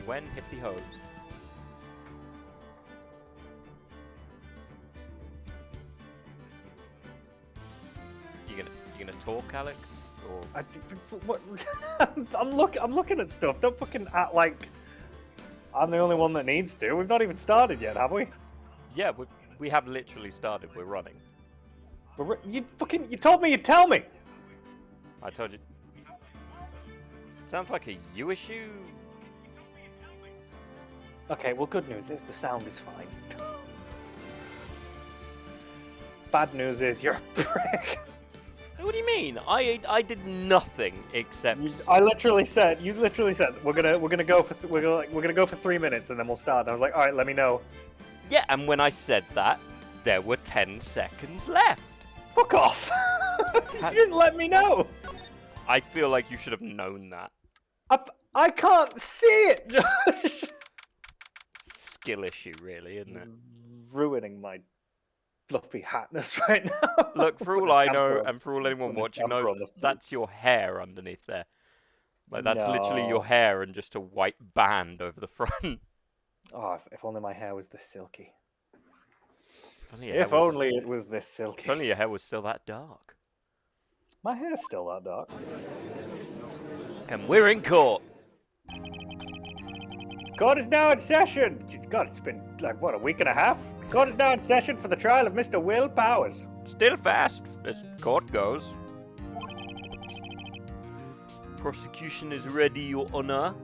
when hit the hose. You gonna talk, Alex? Or What? I'm looking at stuff. Don't fucking act like I'm the only one that needs to. We've not even started yet, have we? yeah, we have literally started. We're running. You told me you'd tell me. I told you. Sounds like a you issue. Okay, well, good news is the sound is fine. Bad news is you're a prick. What do you mean? I did nothing except. You literally said we're gonna go for 3 minutes and then we'll start. And I was like, all right, let me know. Yeah, and when I said that, there were 10 seconds left. Fuck off! You didn't let me know. I feel like you should have known that. I can't see it. Skill issue, really, isn't it? Ruining my fluffy hatness right now. Look, for all I know, and for all anyone watching knows, that's your hair underneath there. Like, that's literally your hair and just a white band over the front. Oh, if only my hair was this silky. If only it was this silky. If only your hair was still that dark. My hair's still that dark. And we're in court. Court is now in session. God, it's been like, what, a week and a half? Court is now in session for the trial of Mr. Will Powers. Still fast as court goes. Prosecution is ready, Your Honor.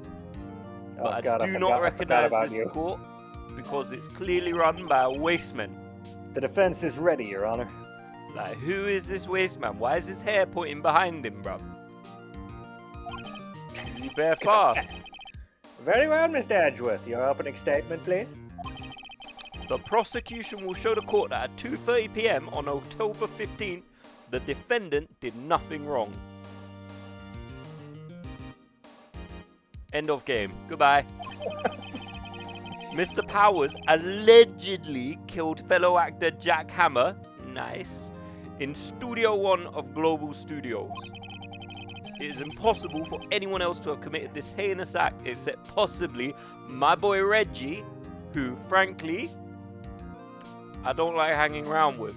But I do not recognize this court because it's clearly run by a wasteman. The defense is ready, Your Honor. Like, who is this wasteman? Why is his hair pointing behind him, bruv? You bear fast. Very well, Mr. Edgeworth. Your opening statement, please. The prosecution will show the court that at 2:30 p.m. on October 15th, the defendant did nothing wrong. End of game. Goodbye. Mr. Powers allegedly killed fellow actor Jack Hammer, nice, in Studio One of Global Studios. It is impossible for anyone else to have committed this heinous act except possibly my boy Reggie, who, frankly, I don't like hanging around with.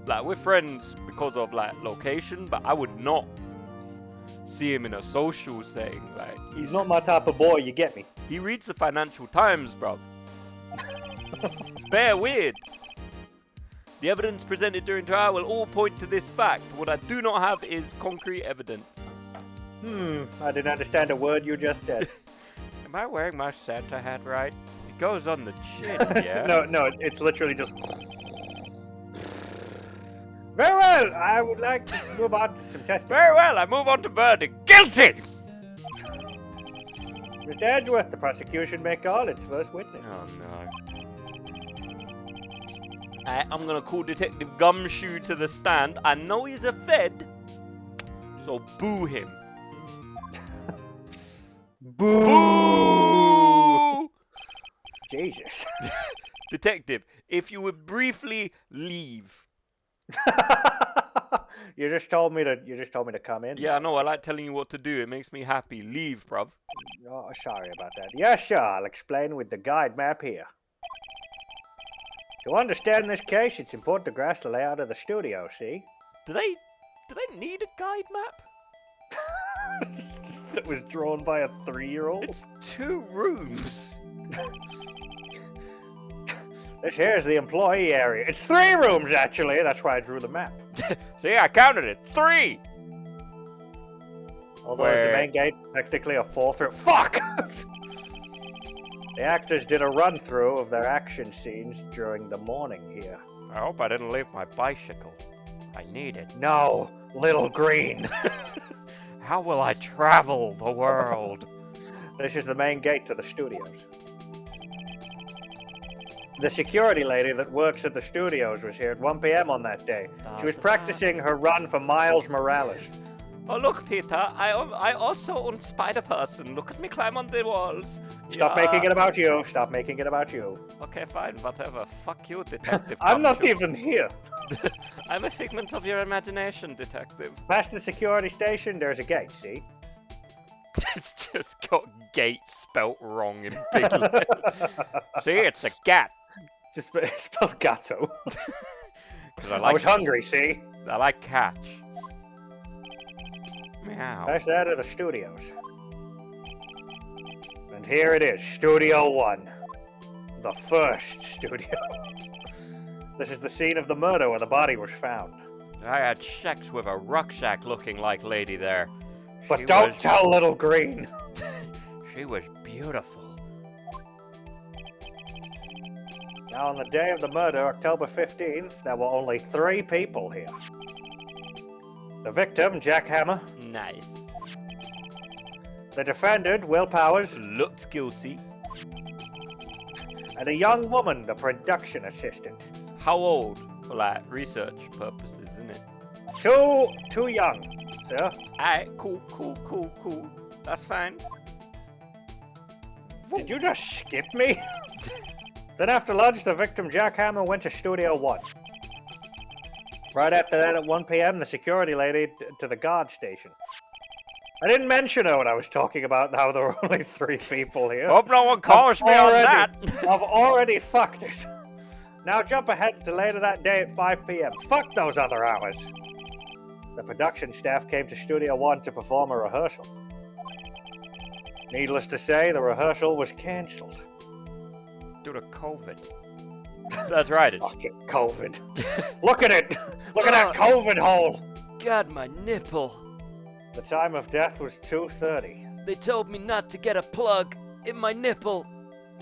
Like, we're friends because of, like, location, but I would not see him in a social setting. Like, he's not my type of boy, you get me? He reads the Financial Times, bruv. It's bare weird. The evidence presented during trial will all point to this fact. What I do not have is concrete evidence. I didn't understand a word you just said. Am I wearing my Santa hat right? It goes on the chin, yeah? No, it's literally just... Very well, I would like to move on to some testing. Very well, I move on to verdict. Guilty! Mr. Edgeworth, the prosecution may call its first witness. Oh, no. I'm gonna call Detective Gumshoe to the stand. I know he's a Fed, so boo him. Boo! Boo! Jesus. Detective, if you would briefly leave. You just told me to come in. Yeah, I know. I like telling you what to do. It makes me happy. Leave, bruv. Oh, sorry about that. Yes, sir. I'll explain with the guide map here. To understand this case, it's important to grasp the layout of the studio, see? Do they need a guide map? That was drawn by a 3-year-old? It's 2 rooms. This here's the employee area. It's 3 rooms, actually. That's why I drew the map. See, I counted it. 3! Although the main gate, technically a 4th room. Fuck! The actors did a run-through of their action scenes during the morning here. I hope I didn't leave my bicycle. I need it. No, little green. How will I travel the world? This is the main gate to the studios. The security lady that works at the studios was here at 1 p.m. on that day. She was practicing her run for Miles Morales. Oh, look, Peter, I also own Spider-Person. Look at me climb on the walls. Stop making it about you. Stop making it about you. Okay, fine, whatever. Fuck you, Detective. I'm not even here. I'm a figment of your imagination, Detective. Past the security station, there's a gate, see? It's just got gate spelt wrong in big letters. See, it's a gat. Just it's spelled gatto. Because I was hungry, see? I like catch. Meow. That's out of the studios. And here it is, Studio 1. The first studio. This is the scene of the murder where the body was found. I had sex with a rucksack-looking like lady there. But don't tell Little Green. She was beautiful. Now, on the day of the murder, October 15th, there were only 3 people here. The victim, Jack Hammer. Nice. The defendant, Will Powers. Looked guilty. And a young woman, the production assistant. How old? For like research purposes, isn't it? Too young, sir. Alright, cool. That's fine. Did you just skip me? Then after lunch, the victim, Jack Hammer, went to Studio 1. Right after that, at 1 p.m., the security lady to the guard station. I didn't mention her when I was talking about how there were only 3 people here. Hope no one calls me on that. I've already fucked it. Now jump ahead to later that day at 5 p.m. Fuck those other hours. The production staff came to Studio 1 to perform a rehearsal. Needless to say, the rehearsal was cancelled. Due to COVID. That's right. It's... Fucking COVID. Look at it! Look at that COVID hole! God, my nipple. The time of death was 2:30. They told me not to get a plug in my nipple.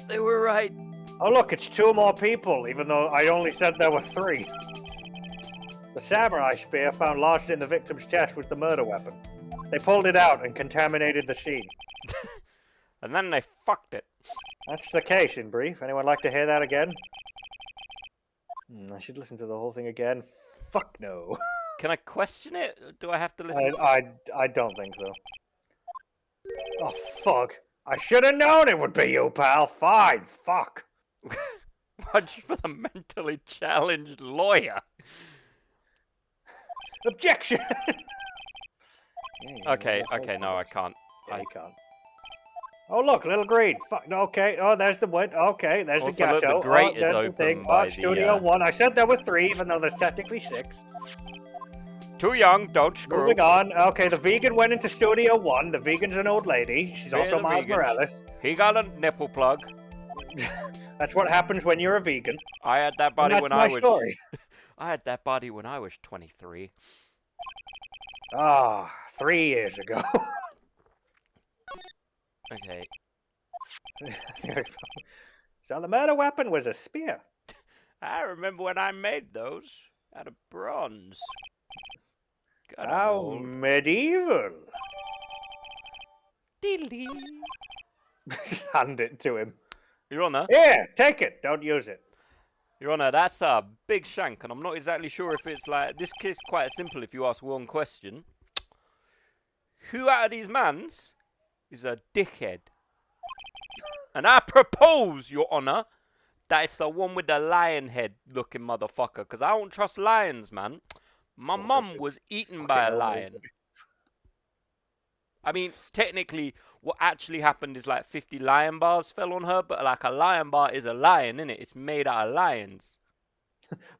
They were right. Oh look, it's 2 more people, even though I only said there were 3. The samurai spear found lodged in the victim's chest was the murder weapon. They pulled it out and contaminated the scene. And then they fucked it. That's the case in brief. Anyone like to hear that again? I should listen to the whole thing again. Fuck no. Can I question it? Do I have to listen? I don't think so. Oh fuck! I should have known it would be you, pal. Fine. Fuck. Watch for the mentally challenged lawyer. Objection. Okay, no, I can't. I can't. Oh look, Little Green. Fuck. Okay. Oh, there's the wood. Okay, there's Also, the gatto. look, the grate is there's the open thing. by the, Studio 1. I said there were 3, even though there's technically 6. Too young, don't screw. Moving on. Okay, the vegan went into Studio 1. The vegan's an old lady. She's also Miles vegans. Morales. He got a nipple plug. That's what happens when you're a vegan. I had that body when I was. Story. I had that body when I was 23. Ah, 3 years ago. Okay. So the murder weapon was a spear. I remember when I made those out of bronze. God, How medieval. Diddly. Hand it to him. Your Honour. Here, take it. Don't use it. Your Honour, that's a big shank, and I'm not exactly sure if it's like... This case quite simple if you ask one question. Who out of these mans is a dickhead? And I propose, Your Honour, that it's the one with the lion head looking motherfucker, because I don't trust lions, man. My mum was eaten by a lion. I mean, technically, what actually happened is like 50 lion bars fell on her, but like a lion bar is a lion, innit? It's made out of lions.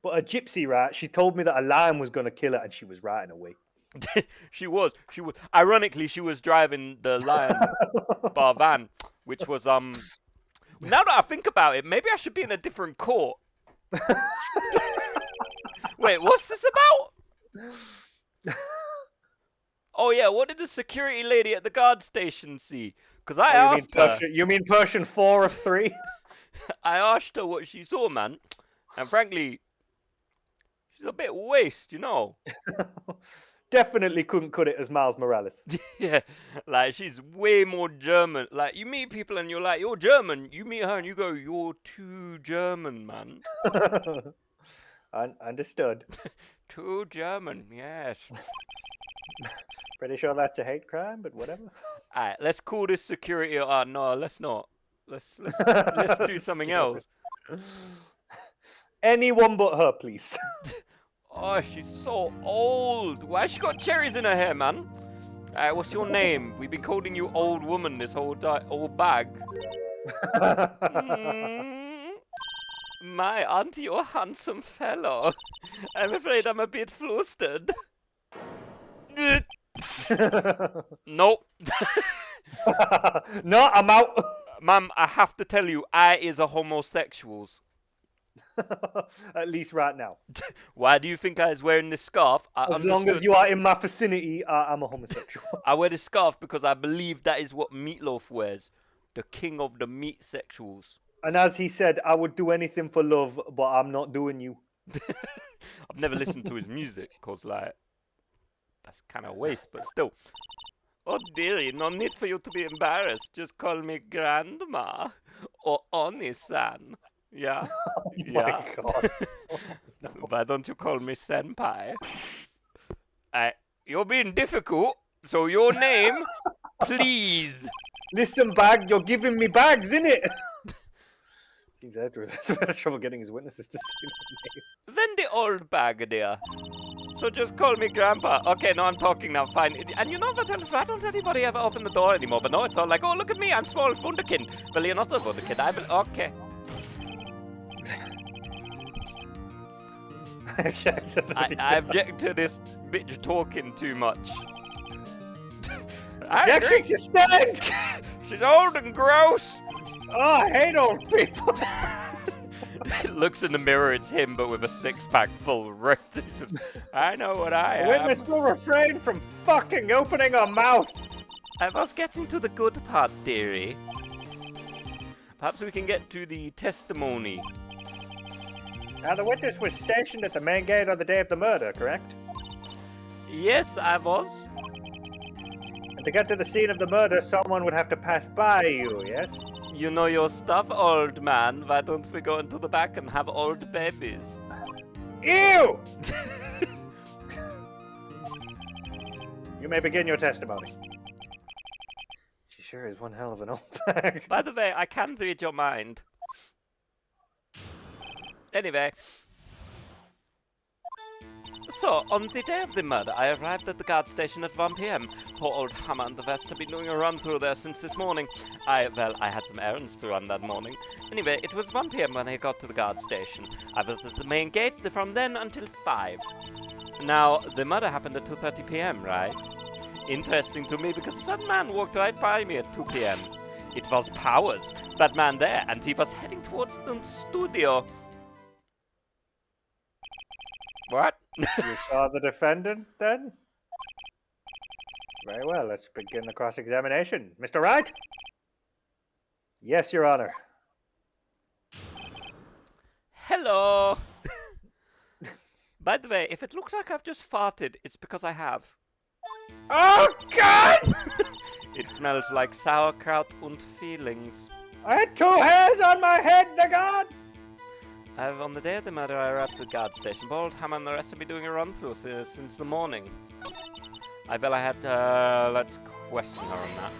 But a gypsy rat, she told me that a lion was going to kill her, and she was right in a way. She was. Ironically, she was driving the lion bar van, which was, Now that I think about it, maybe I should be in a different court. Wait, what's this about? Oh yeah, what did the security lady at the guard station see? Because I asked her. You mean Persian 4 of 3? I asked her what she saw, man, and frankly, she's a bit waste, you know. Definitely couldn't cut it as Miles Morales. Yeah, like she's way more German. Like you meet people and you're like, you're German. You meet her and you go, you're too German, man. Understood. Too German, yes. Pretty sure that's a hate crime, but whatever. Alright, let's call this security. No, let's not. Let's do something else. Anyone but her, please. Oh, she's so old. Why has she got cherries in her hair, man? What's your name? We've been calling you old woman this whole bag. My, aren't you a handsome fellow? I'm afraid I'm a bit flustered. Nope. No, I'm out. Ma'am, I have to tell you, I is a homosexuals. At least right now. Why do you think I was wearing this scarf? As long as you are in my vicinity, I'm a homosexual. I wear this scarf because I believe that is what Meatloaf wears. The king of the meat sexuals. And as he said, I would do anything for love, but I'm not doing you. I've never listened to his music, because, like, that's kind of waste, but still. Oh, dearie, no need for you to be embarrassed. Just call me Grandma or Oni-san. Yeah? Oh Yeah. my god. Oh, no. Why don't you call me Senpai? You're being difficult, so your name, please. Listen, bag, you're giving me bags, innit? Seems Edward has a bit of trouble getting his witnesses to say the name. Then the old bag there. So just call me Grandpa. Okay, no, I'm talking now, fine. And you know what, I don't anybody ever open the door anymore, but no, it's all like, oh, look at me, I'm small Wunderkind. Well, you're not a Wunderkind, okay. I object to this bitch talking too much. Objection to stand! She's old and gross. Oh, I hate old people. Looks in the mirror, it's him, but with a six-pack full of red. I know what I am. Witness will refrain from fucking opening her mouth. I was getting to the good part, dearie. Perhaps we can get to the testimony. Now, the witness was stationed at the main gate on the day of the murder, correct? Yes, I was. And to get to the scene of the murder, someone would have to pass by you, yes? You know your stuff, old man. Why don't we go into the back and have old babies? Ew! You may begin your testimony. She sure is one hell of an old bag. By the way, I can read your mind. Anyway. So, on the day of the murder, I arrived at the guard station at 1 p.m. Poor old Hammer and the rest have been doing a run through there since this morning. I had some errands to run that morning. Anyway, it was 1 p.m. when I got to the guard station. I was at the main gate from then until 5. Now, the murder happened at 2:30 p.m., right? Interesting to me because some man walked right by me at 2 p.m. It was Powers, that man there, and he was heading towards the studio. What? You saw the defendant, then? Very well, let's begin the cross-examination. Mr. Wright? Yes, Your Honor. Hello! By the way, if it looks like I've just farted, it's because I have. Oh, God! It smells like sauerkraut and feelings. I had 2 hairs on my head, the God! On the day of the murder, I arrived at the guard station. Bold Hammer and the rest have been doing a run-through since the morning. Let's question her on that.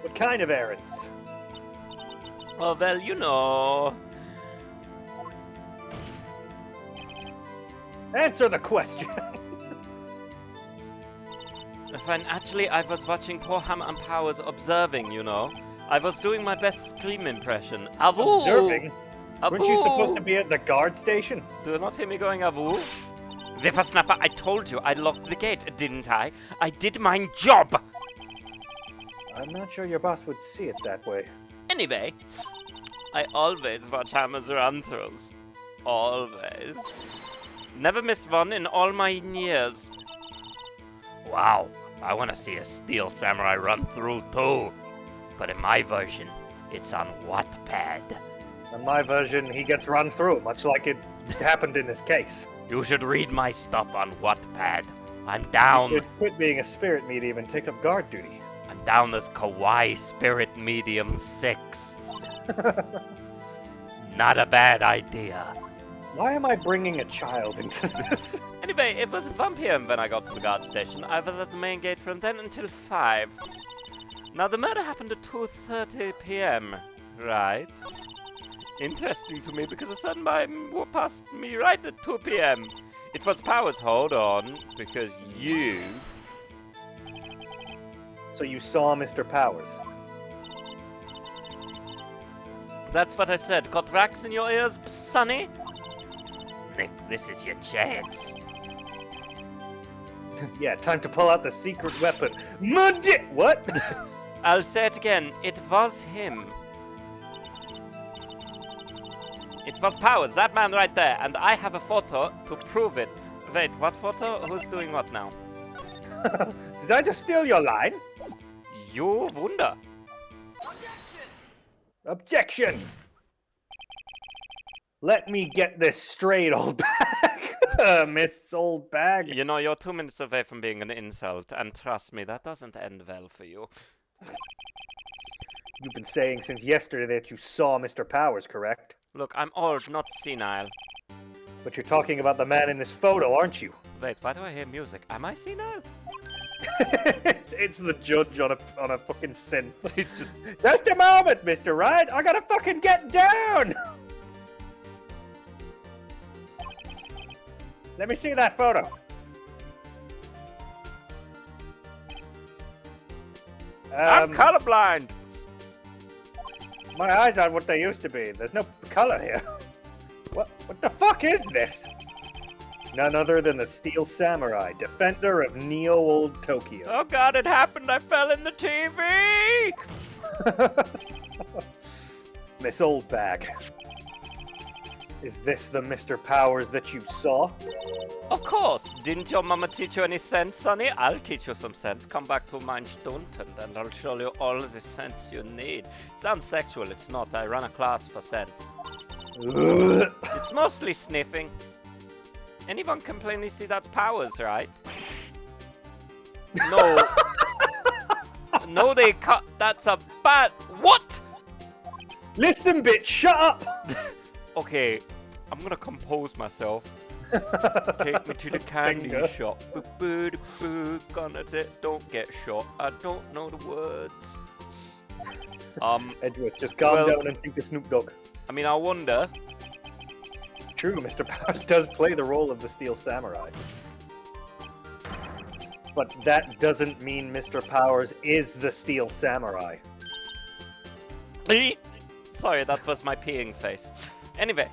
What kind of errands? Oh, well, you know. Answer the question. Friend, actually, I was watching poor Hammer and Powers observing, you know. I was doing my best scream impression. Avoo! Observing? Avoo! Weren't you supposed to be at the guard station? Do you not hear me going avoo? Whippersnapper, I told you I locked the gate, didn't I? I did my job! I'm not sure your boss would see it that way. Anyway, I always watch Hammer's run-throughs. Always. Never missed one in all my years. Wow, I want to see a Steel Samurai run-through too. But in my version, it's on Wattpad. In my version, he gets run through, much like it happened in this case. You should read my stuff on Wattpad. I'm down. You should quit being a spirit medium and take up guard duty. I'm down as Kawaii Spirit Medium 6. Not a bad idea. Why am I bringing a child into this? Anyway, it was 1 p.m. when I got to the guard station. I was at the main gate from then until 5. Now, the murder happened at 2:30 p.m., right? Interesting to me because the sun walked past me right at 2 p.m. It was Powers, hold on, because you So you saw Mr. Powers. That's what I said. Got racks in your ears, sonny? Nick, this is your chance. Yeah, time to pull out the secret weapon. What? I'll say it again. It was him. It was Powers, that man right there, and I have a photo to prove it. Wait, what photo? Who's doing what now? Did I just steal your line? You wonder. Objection! Let me get this straight, old bag. Miss Old Bag. You know, you're 2 minutes away from being an insult, and trust me, that doesn't end well for you. You've been saying since yesterday that you saw Mr. Powers, correct? Look, I'm old, not senile. But you're talking about the man in this photo, aren't you? Wait, why do I hear music? Am I senile? it's the judge on a fucking synth. He's just... Just a moment, Mr. Wright. I gotta fucking get down. Let me see that photo. I'm colorblind. My eyes aren't what they used to be. There's no color here. What the fuck is this? None other than the Steel Samurai, defender of Neo-Old Tokyo. Oh god, it happened! I fell in the TV! Miss Old Bag. Is this the Mr. Powers that you saw? Of course! Didn't your mama teach you any sense, sonny? I'll teach you some sense. Come back to mein Stunden and I'll show you all the sense you need. It sounds sexual, it's not. I run a class for sense. It's mostly sniffing. Anyone can plainly see that's Powers, right? No. No, they cut. That's a bad. What? Listen, bitch, shut up! Okay, I'm gonna compose myself. Take me to the candy shop. Gonna say, don't get shot. I don't know the words. Edgeworth, just calm down and think of Snoop Dogg. I mean, I wonder. True, Mr. Powers does play the role of the Steel Samurai. But that doesn't mean Mr. Powers is the Steel Samurai. Sorry, that was my peeing face. Anyway.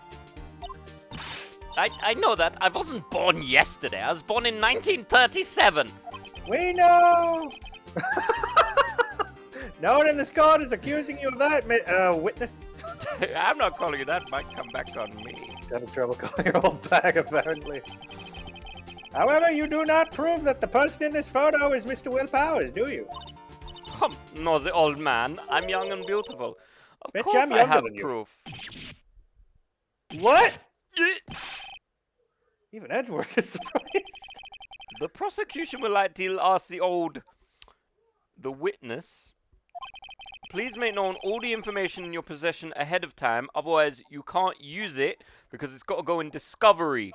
I know that. I wasn't born yesterday. I was born in 1937. We know! No one in this court is accusing you of that, witness. I'm not calling you that. Might come back on me. He's having trouble calling your old bag, apparently. However, you do not prove that the person in this photo is Mr. Will Powers, do you? No, the old man. I'm young and beautiful. Of Bitch, course I have proof. What? Even Edgeworth is surprised. The prosecution would like to ask the witness. Please make known all the information in your possession ahead of time, otherwise you can't use it because it's got to go in discovery.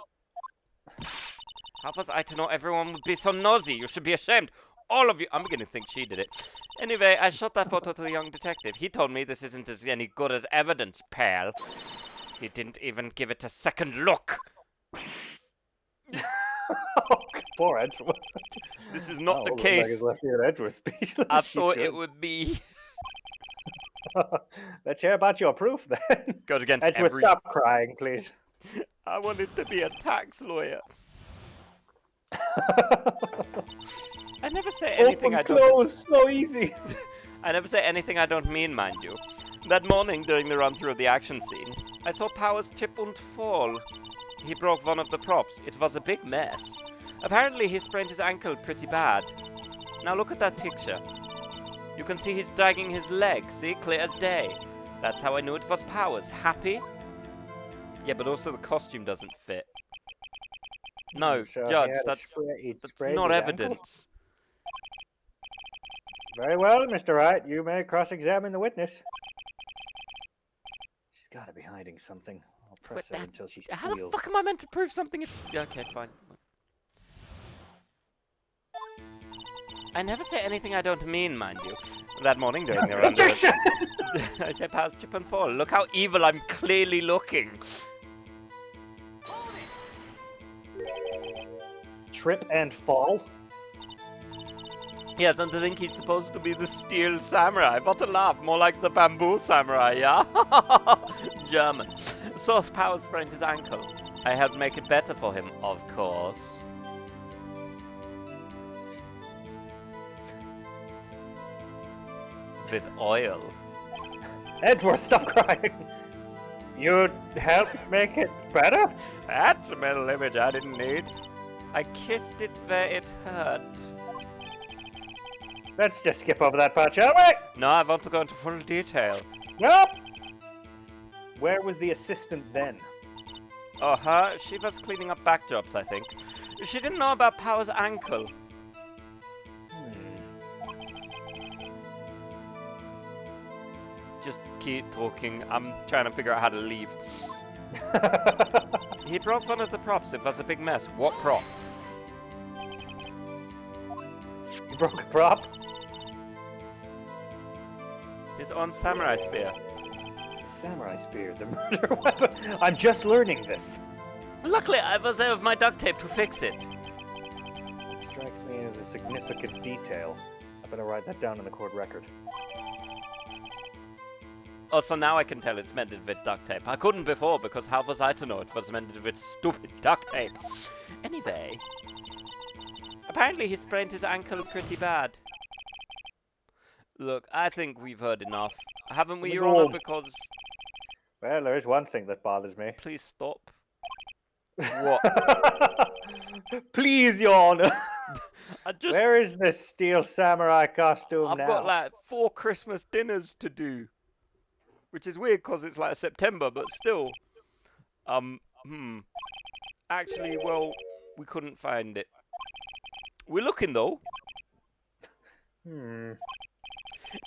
How was I to know everyone would be so nosy? You should be ashamed. All of you. I'm beginning to think she did it. Anyway, I shot that photo to the young detective. He told me this isn't as any good as evidence, pal. He didn't even give it a second look. Oh, poor Edgeworth. This is not the case. Left here at Edgeworth speechless. I thought it would be. Let's hear about your proof then. Goes against Edgeworth, stop crying, please. I wanted to be a tax lawyer. I never say anything I don't. Close, so easy. I never say anything I don't mean, mind you. That morning, during the run-through of the action scene, I saw Powers trip and fall. He broke one of the props. It was a big mess. Apparently, he sprained his ankle pretty bad. Now look at that picture. You can see he's dragging his leg. See, clear as day. That's how I knew it was Powers. Happy? Yeah, but also the costume doesn't fit. No, Judge, that's not evidence. Very well, Mr. Wright. You may cross-examine the witness. She's got to be hiding something. I'll press her until she squeals. How the fuck am I meant to prove something if... Okay, fine. I never say anything I don't mean, mind you. That morning during the run... Objection! I say Powers trip and fall. Look how evil I'm clearly looking. Trip and fall? Yes, and to think he's supposed to be the steel samurai. What a laugh. More like the bamboo samurai, yeah? German. Source Powers sprained his ankle. I helped make it better for him, of course. With oil. Edward, stop crying. You'd help make it better? That's a metal image I didn't need. I kissed it where it hurt. Let's just skip over that part, shall we? No, I want to go into full detail. Nope. Where was the assistant then? Oh, her? She was cleaning up backdrops, I think. She didn't know about Power's ankle. Just keep talking. I'm trying to figure out how to leave. He broke one of the props. It was a big mess. What prop? You broke a prop? His own samurai spear. Samurai spear, the murder weapon. I'm just learning this. Luckily, I was there with my duct tape to fix it. It strikes me as a significant detail. I better write that down in the court record. Oh, so now I can tell it's mended with duct tape. I couldn't before because how was I to know it was mended with stupid duct tape? Anyway, apparently he sprained his ankle pretty bad. Look, I think we've heard enough, haven't we, Your Honor? Because... Well, there's one thing that bothers me. Please stop. What? Please, Your Honor. just... Where is this steel samurai costume now? I've got like 4 Christmas dinners to do. Which is weird because it's like September, but still. Actually, well, we couldn't find it. We're looking, though.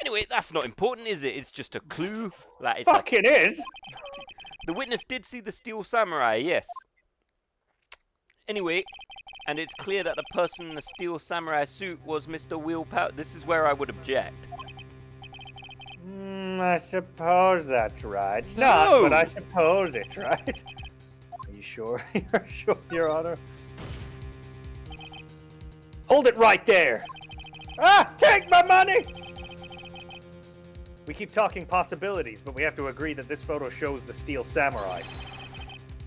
Anyway, that's not important, is it? It's just a clue. Like, it's Fucking is! The witness did see the steel samurai, yes. Anyway, and it's clear that the person in the steel samurai suit was Mr. Willpower. This is where I would object. I suppose that's right. It's not, but I suppose it's right. Are you sure? You're sure, Your Honor? Hold it right there! Ah! Take my money! We keep talking possibilities, but we have to agree that this photo shows the steel samurai.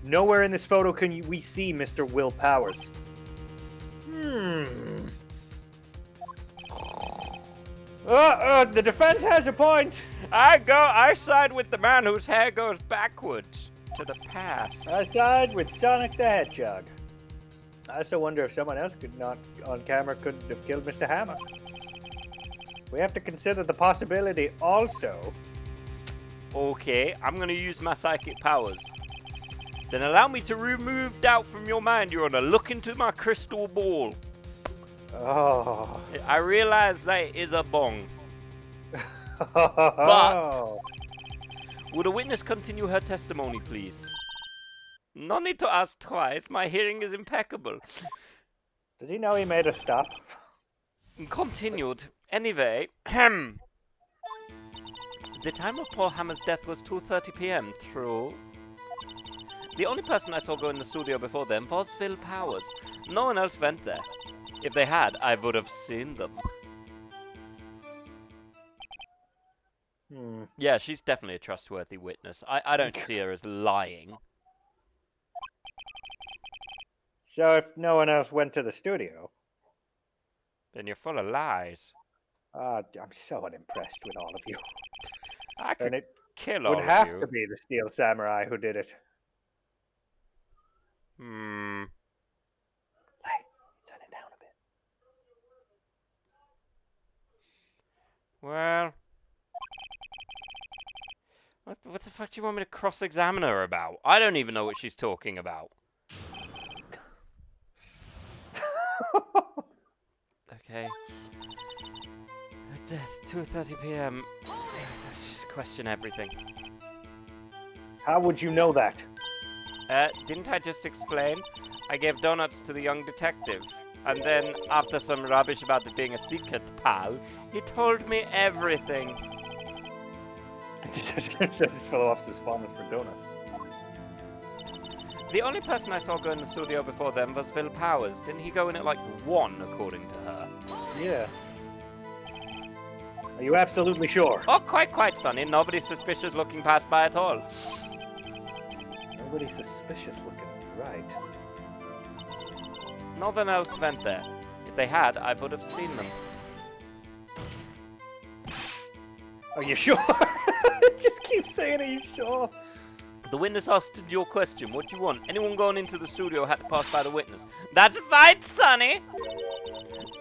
Nowhere in this photo can we see Mr. Will Powers. The defense has a point. I side with the man whose hair goes backwards to the past. I side with Sonic the Hedgehog. I also wonder if someone else on camera couldn't have killed Mr. Hammer. We have to consider the possibility also. Okay, I'm going to use my psychic powers. Then allow me to remove doubt from your mind, Your Honor. Look into my crystal ball. Oh. I realize that is a bong. But would a witness continue her testimony, please? No need to ask twice. My hearing is impeccable. Does he know he made a stop? Continued. Anyway, the time of poor Hammer's death was 2:30 p.m. True. The only person I saw go in the studio before them was Will Powers. No one else went there. If they had, I would have seen them. Yeah, she's definitely a trustworthy witness. I don't see her as lying. So if no one else went to the studio... Then you're full of lies. I'm so unimpressed with all of you. I could kill all of you. Would have to be the Steel Samurai who did it. Turn it down a bit. Well... What the fuck do you want me to cross-examine her about? I don't even know what she's talking about. Okay. Death, 2:30 p.m. Let's just question everything. How would you know that? Didn't I just explain? I gave donuts to the young detective. And then, after some rubbish about it being a secret, pal, he told me everything. This fellow officer's fondness for donuts. The only person I saw go in the studio before them was Will Powers. Didn't he go in at like 1, according to her? Yeah. Are you absolutely sure? Oh, quite, Sonny. Nobody's suspicious looking past by at all. Nobody's suspicious looking. Right. No one else went there. If they had, I would have seen them. Are you sure? Just keep saying, are you sure? The witness asked your question. What do you want? Anyone going into the studio had to pass by the witness. That's right, Sonny!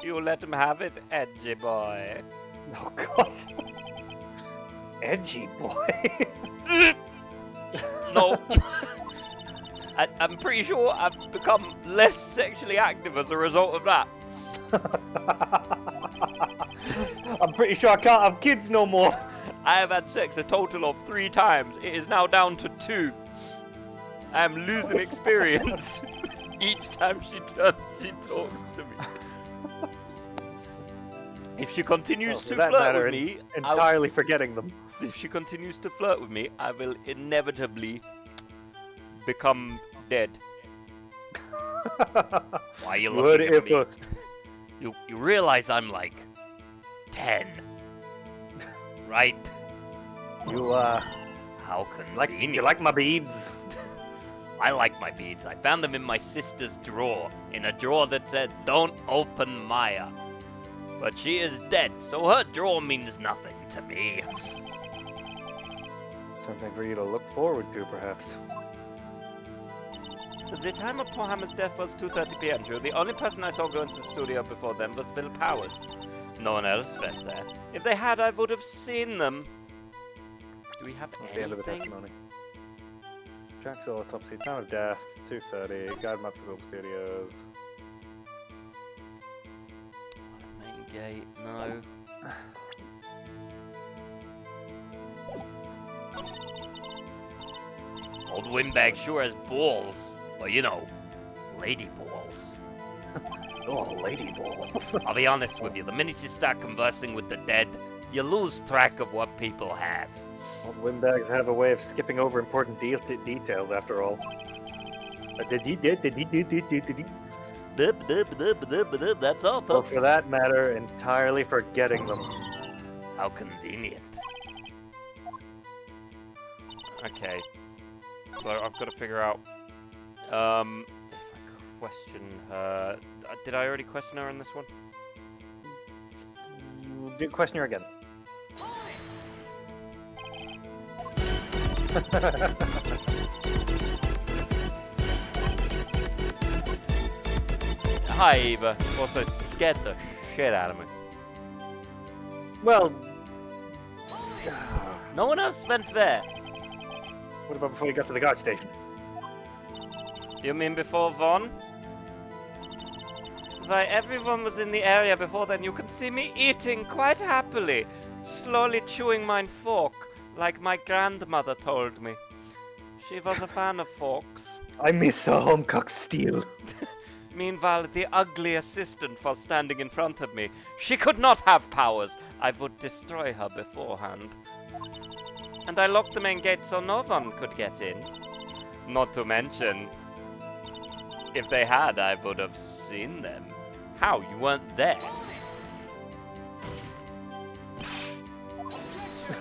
You let him have it, edgy boy. Oh, God. Edgy boy. No. I'm pretty sure I've become less sexually active as a result of that. I'm pretty sure I can't have kids no more. I have had sex a total of 3 times. It is now down to 2. I am losing experience. Each time she talks to me. If she continues to flirt with me, entirely forgetting them. If she continues to flirt with me, I will inevitably become dead. Why are you looking at me? You realize I'm like 10, right? You How convenient. you like my beads? I like my beads. I found them in my sister's drawer, in a drawer that said, "Don't open Maya." But she is dead, so her drawer means nothing to me. Something for you to look forward to, perhaps. The time of poor Hammer's death was 2:30 p.m. Drew. The only person I saw go into the studio before then was Phil Powers. No one else went there. If they had, I would have seen them. Do we have That's the end of the testimony. Jack's autopsy, time of death, 2:30. Guide map to Global Studios. Main gate, no. Old windbag sure has balls. Well, you know, lady balls. Oh, lady balls. I'll be honest with you, the minute you start conversing with the dead, you lose track of what people have. Old windbags have a way of skipping over important details, after all. That's all, Or folks. for that matter, entirely forgetting them. How convenient. Okay. So I've got to figure out if I question her. Did I already question her in this one? You do question her again. Hi, Eva. Also, scared the shit out of me. Well, No one else went there. what about before you got to the guard station? You mean before Vaughn? Why, everyone was in the area before then. You can see me eating quite happily, slowly chewing my fork, like my grandmother told me. She was a fan of forks. I miss a home-cooked steel. Meanwhile, the ugly assistant was standing in front of me. She could not have powers. I would destroy her beforehand. And I locked the main gate so no one could get in. Not to mention, if they had, I would have seen them. How? You weren't there?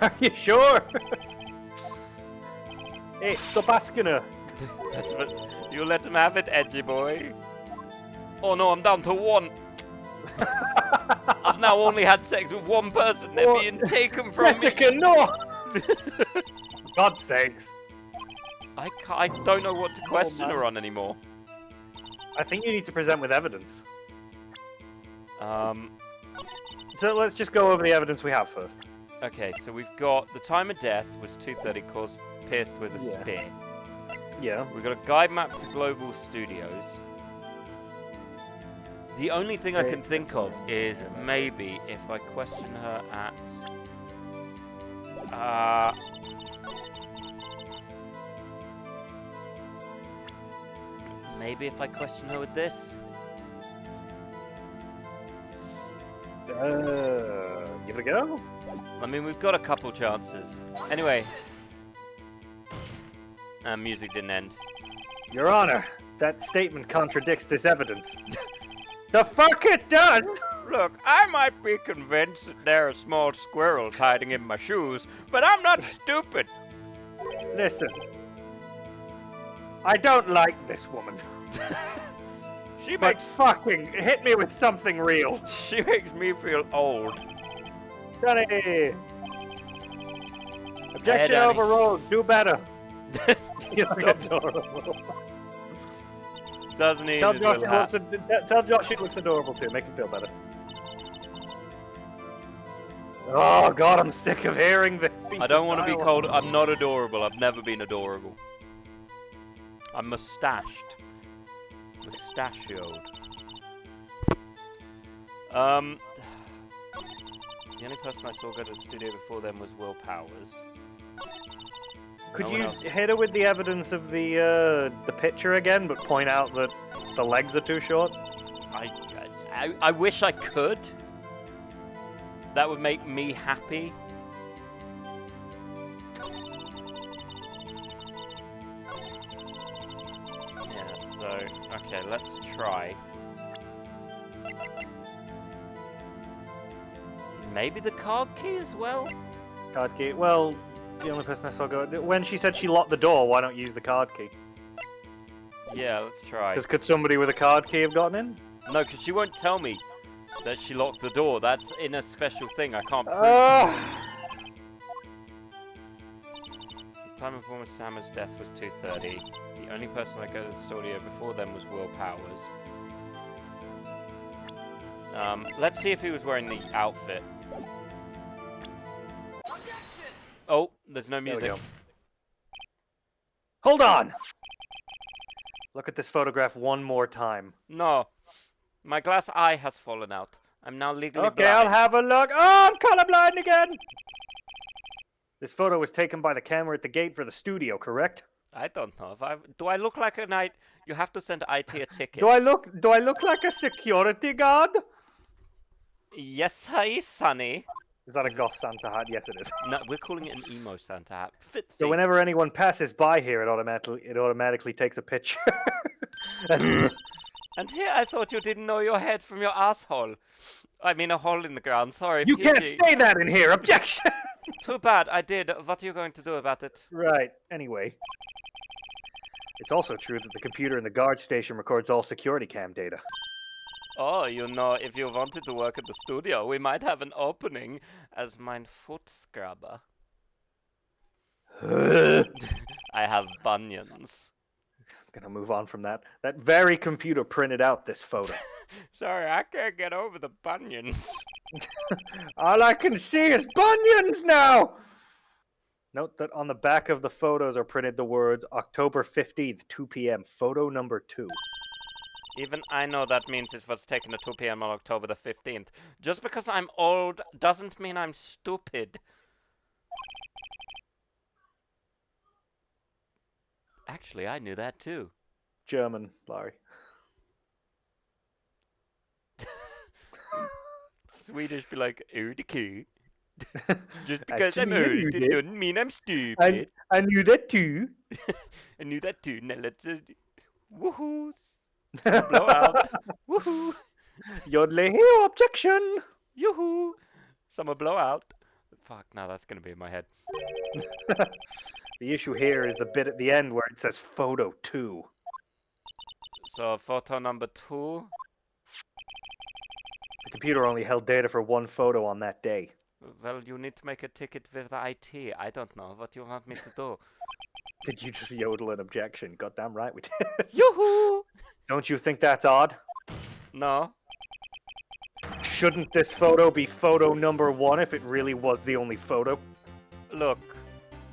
Are you sure? Hey, stop asking her. That's what you let them have it, edgy boy. Oh no, I'm down to 1. I've now only had sex with 1 person. They're being taken from me. Jessica, no! God's sakes. I don't know what to question her on anymore. I think you need to present with evidence. So let's just go over the evidence we have first. Okay, so we've got the time of death was 2:30, caused pierced with a spear. Yeah. We've got a guide map to Global Studios. The only thing I can think of is maybe if I question her at... maybe if I question her with this? Give it a go. I mean, we've got a couple chances. Anyway. Music didn't end. Your Honor, that statement contradicts this evidence. The fuck it does! Look, I might be convinced that there are small squirrels hiding in my shoes, but I'm not stupid. Listen. I don't like this woman. She But makes fucking hit me with something real. she makes me feel old. Johnny! Objection Danny. overruled. Do better. You look adorable. Doesn't he? Tell in his little hat? Josh he looks adorable too. Make him feel better. Oh god, I'm sick of hearing this piece I don't want want to be called. I'm not adorable. I've never been adorable. I'm mustached. Mustachioed. The only person I saw go to the studio before them was Will Powers. Could No one you else. hit her with the evidence of the picture again, but point out that the legs are too short? I wish I could. That would make me happy. Yeah, so, okay, let's try. Maybe the card key as well? Card key. Well, the only person I saw go when she said she locked the door, why not use the card key? Yeah, let's try. Because could somebody with a card key have gotten in? No, because she won't tell me that she locked the door. That's in a special thing. I can't prove. The time of Woman Sammer's death was 2:30. The only person I go to the studio before them was Will Powers. Let's see if he was wearing the outfit. Oh, there's no There we music. go. Hold on! Look at this photograph one more time. No, my glass eye has fallen out. I'm now legally Okay, I'll blind. have a look. Oh, I'm colorblind again! This photo was taken by the camera at the gate for the studio, correct? I don't know. Do I look like a knight? You have to send IT a ticket. Do I look like a security guard? Yes, hi, Sonny. Is that a goth Santa hat? Yes, it is. No, we're calling it an emo Santa hat. Fit So theme. whenever anyone passes by here, it automatically takes a picture. And here I thought you didn't know your head from your asshole. I mean a hole in the ground, sorry. You can't PG. say that in here. Objection. Too bad, I did. What are you going to do about it? Right. Anyway, it's also true that the computer in the guard station records all security cam data. Oh, you know, if you wanted to work at the studio, we might have an opening as mine foot scrubber. I have bunions. I'm gonna move on from that. That very computer printed out this photo. Sorry, I can't get over the bunions. All I can see is bunions now! Note that on the back of the photos are printed the words October 15th, 2 p.m., photo number 2. Even I know that means it was taken at 2 p.m. on October the 15th. Just because I'm old doesn't mean I'm stupid. Actually, I knew that too. German, Larry. Swedish be like, Udiki. Just because I'm Actually, I old, knew it that. doesn't mean I'm stupid. I knew that too. I knew that too. Now let's woohoo! Blow out. Woohoo! Yodeling, objection! Yoo-hoo! Summer blowout. Fuck, now that's gonna be in my head. The issue here is the bit at the end where it says photo 2. So, photo number 2. The computer only held data for one photo on that day. Well, you need to make a ticket with the IT. I don't know what you want me to do. Did you just yodel an objection? Goddamn right we did. Yoo-hoo! Don't you think that's odd? No. Shouldn't this photo be photo number 1 if it really was the only photo? Look,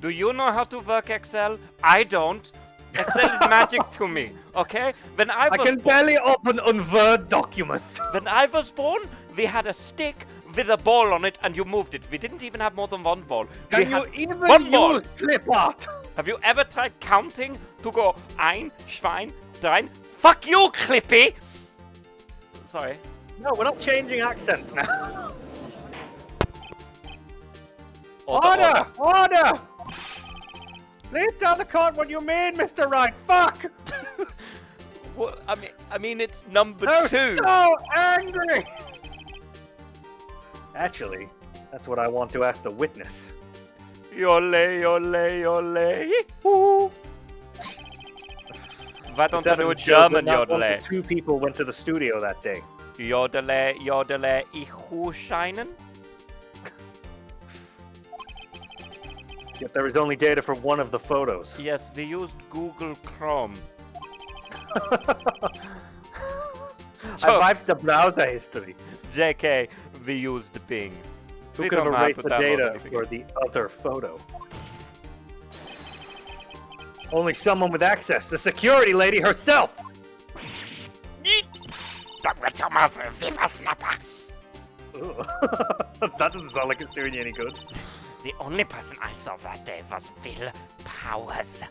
do you know how to work Excel? I don't. Excel is magic to me, okay? When I I was can barely open a Word document. When I was born, we had a stick with a ball on it and you moved it. We didn't even have more than one ball. We Can you had even one ball. use clip art? Have you ever tried counting to go ein, Schwein, drein? Fuck you, Clippy! Sorry. No, we're not changing accents now. Order. Order! Please tell the court what you mean, Mr. Wright. Fuck! Well, I mean, it's number I'm 2. so angry! Actually, that's what I want to ask the witness. Yole, yole, yole. Ooh. Why don't I do a German yodele? 2 people went to the studio that day. Yodele, yodele, ich scheinen? Yet there was only data for one of the photos. Yes, we used Google Chrome. I wiped the browser history. JK, we used Bing. Who We could have don't have erased to the download data anything. for the other photo? Only someone with access, the security lady herself! Ugh. That doesn't sound like it's doing you any good. The only person I saw that day was Will Powers.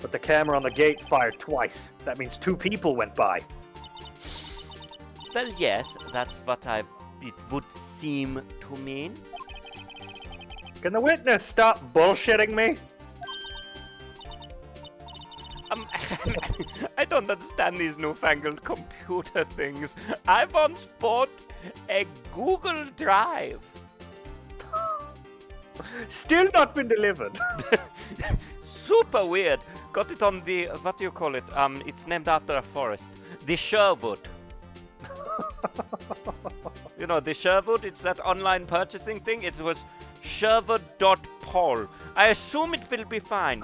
But the camera on the gate fired twice. That means 2 people went by. Well, yes, that's what it would seem to mean. Can the witness stop bullshitting me? I don't understand these newfangled computer things. I once bought a Google Drive. Still not been delivered. Super weird. Got it on the, what do you call it? It's named after a forest. The Sherwood. You know, the Sherwood, it's that online purchasing thing. It was Sherwood.pol. I assume it will be fine.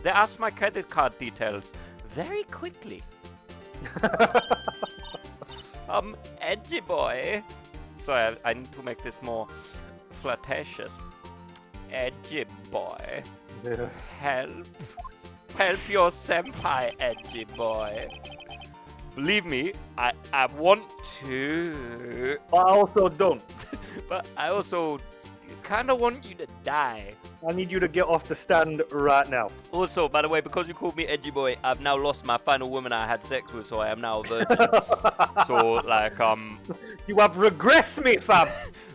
They asked my credit card details very quickly. Edgy boy. Sorry, I need to make this more flirtatious. Edgy boy. Help. Help your senpai, edgy boy. Believe me, I want to. But I also don't. But I also kind of want you to die. I need you to get off the stand right now. Also, by the way, because you called me edgy boy, I've now lost my final woman I had sex with, so I am now a virgin. So, like, You have regressed me, fam!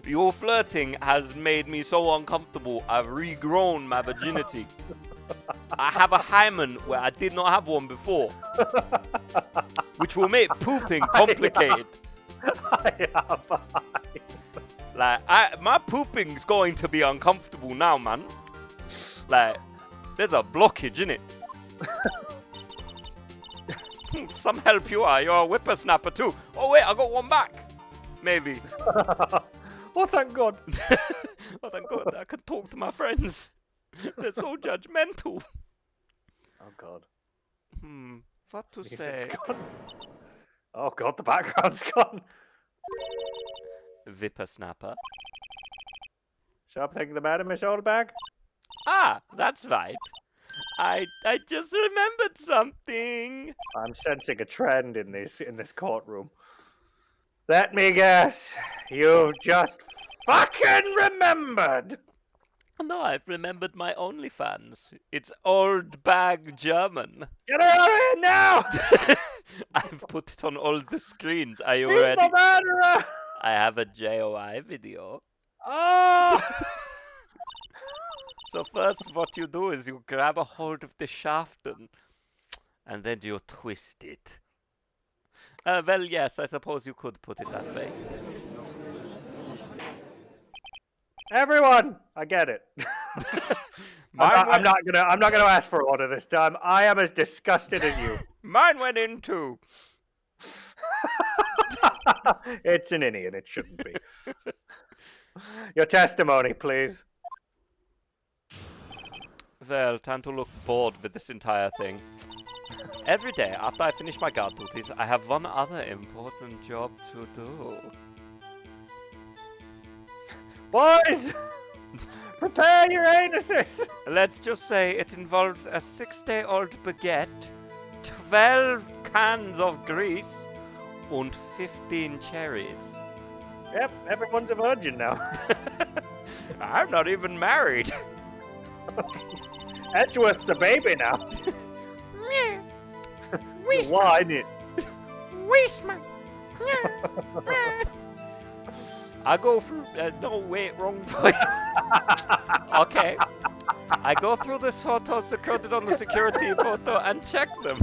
your flirting has made me so uncomfortable, I've regrown my virginity. I have a hymen where I did not have one before. Which will make pooping complicated. I have a Like, my pooping's going to be uncomfortable now, man. Like, there's a blockage in it. Some help you are. You're a whippersnapper too. Oh wait, I got one back. Maybe. Oh, thank God. Oh, thank God. I can talk to my friends. They're so judgmental. Oh, God. What to Yes, say? it's gone. Oh, God, the background's gone. Whippersnapper. Something the matter, Miss Oldbag? Ah, that's right. I just remembered something. I'm sensing a trend in this courtroom. Let me guess. You've just fucking remembered. No, I've remembered my OnlyFans. It's Old Bag German. Get her out of here now! I've put it on all the screens. Are you She's ready? the murderer! I have a JOI video. Oh! So first what you do is you grab a hold of the shaft and then you twist it. Well, yes, I suppose you could put it that way. Everyone, I get it. I'm not gonna ask for order this time. I am as disgusted as you. Mine went in too. It's an innie and it shouldn't be. Your testimony, please. Well, time to look bored with this entire thing. Every day after I finish my guard duties, I have one other important job to do. Boys! Prepare your anuses! Let's just say it involves a 6-day-old baguette, 12 cans of grease, and 15 cherries. Yep, everyone's a virgin now. I'm not even married. Edgeworth's a baby now. Wheeze Whine it. I go through. No, wait, wrong voice. Okay. I go through this photos recorded on the security photo and check them.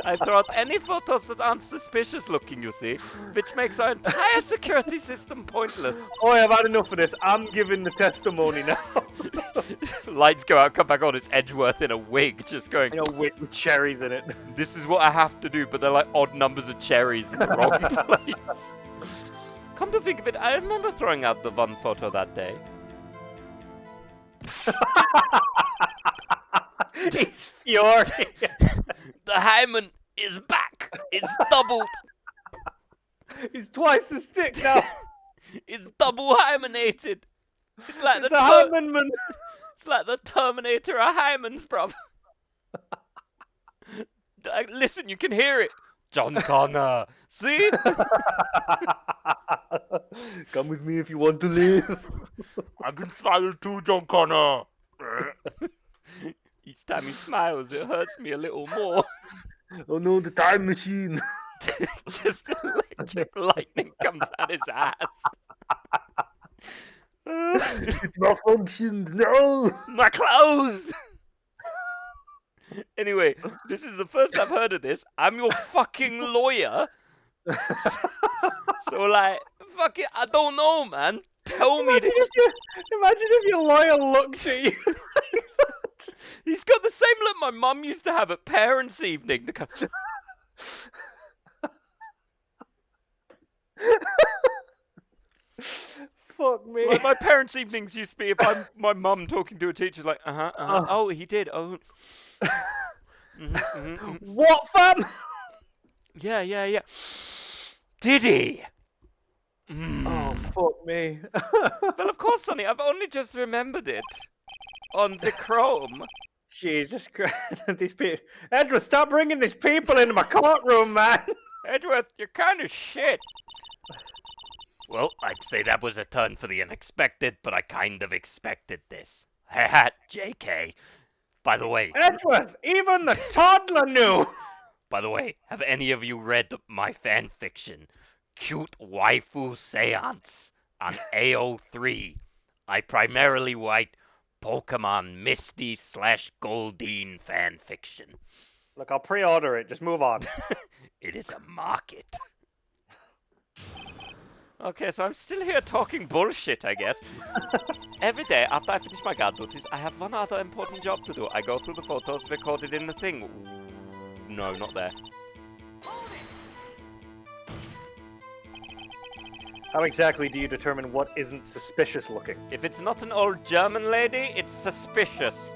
I throw out any photos that aren't suspicious looking, you see, which makes our entire security system pointless. Oh, I've had enough of this. I'm giving the testimony now. Lights go out, come back on, it's Edgeworth in a wig, just going, You know, with cherries in it. this is what I have to do, but they're like odd numbers of cherries in the wrong place. Come to think of it, I remember throwing out the one photo that day. He's furious. The hymen is back! It's doubled! He's twice as thick now. It's double hymenated! It's like It's a hymenman. It's like the Terminator of hymens, bruv. Listen, you can hear it. John Connor. See? Come with me if you want to live. I can smile too, John Connor. Each time he smiles, it hurts me a little more. Oh no, the time machine. Just electric lightning comes out his ass. It malfunctioned. No. My clothes! Anyway, this is the first I've heard of this. I'm your fucking lawyer. So like, fuck it, I don't know, man. Tell me this. Imagine if your lawyer looks at you. He's got the same look my mum used to have at parents' evening. Fuck me. Like my parents' evenings used to be if I'm my mum talking to a teacher, like, oh, he did, oh. What, fam? Yeah. Did he? Oh, fuck me. Well, of course, Sonny, I've only just remembered it. On the Chrome. Jesus Christ. These people. Edward, stop bringing these people into my courtroom, man. Edward, you're kind of shit. Well, I'd say that was a turn for the unexpected, but I kind of expected this. Haha, JK. By the way... Edward, even the toddler knew. By the way, have any of you read my fan fiction, Cute Waifu Seance, on AO3? I primarily write Pokemon Misty / Goldeen fan fiction. Look, I'll pre-order it. Just move on. It is a market. Okay, so I'm still here talking bullshit, I guess. Every day after I finish my guard duties, I have one other important job to do. I go through the photos recorded in the thing. No, not there. How exactly do you determine what isn't suspicious looking? If it's not an old German lady, it's suspicious.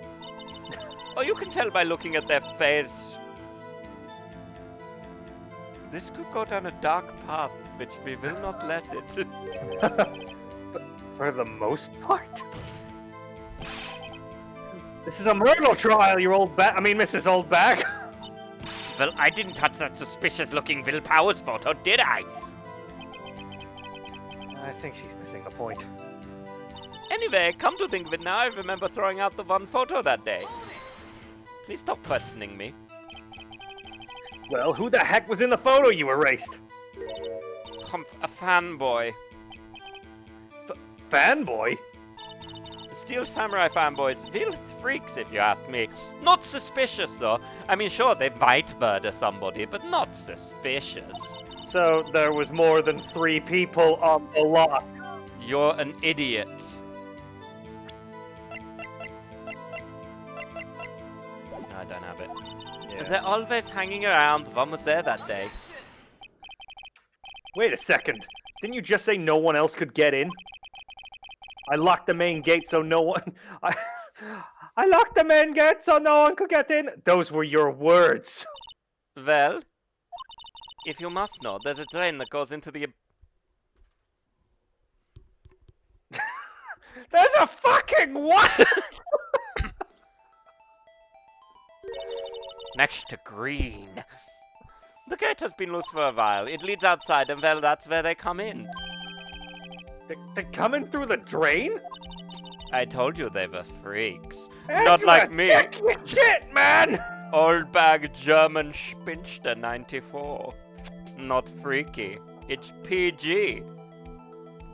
Oh, you can tell by looking at their face. This could go down a dark path, which we will not let it. But for the most part? This is a murder trial, you old bag. I mean, Mrs. Old Bag. Well, I didn't touch that suspicious-looking Will Powers photo, did I? I think she's missing the point. Anyway, come to think of it now, I remember throwing out the one photo that day. Please stop questioning me. Well, who the heck was in the photo you erased? A fanboy. Fanboy? The Steel Samurai fanboys, real freaks if you ask me. Not suspicious though. I mean, sure, they might murder somebody, but not suspicious. So there was more than 3 people on the lot. You're an idiot. I don't have it. Yeah. They're always hanging around. One was there that day. Wait a second. Didn't you just say no one else could get in? I locked the main gate so no one... I locked the main gate so no one could get in. Those were your words. Well, if you must know, there's a drain that goes into the... There's a fucking what? Next to green. The gate has been loose for a while. It leads outside, and well, that's where they come in. They're coming through the drain? I told you they were freaks. Edward, Not like me. Check your shit, man! Old bag German Spinster 94. Not freaky. It's PG.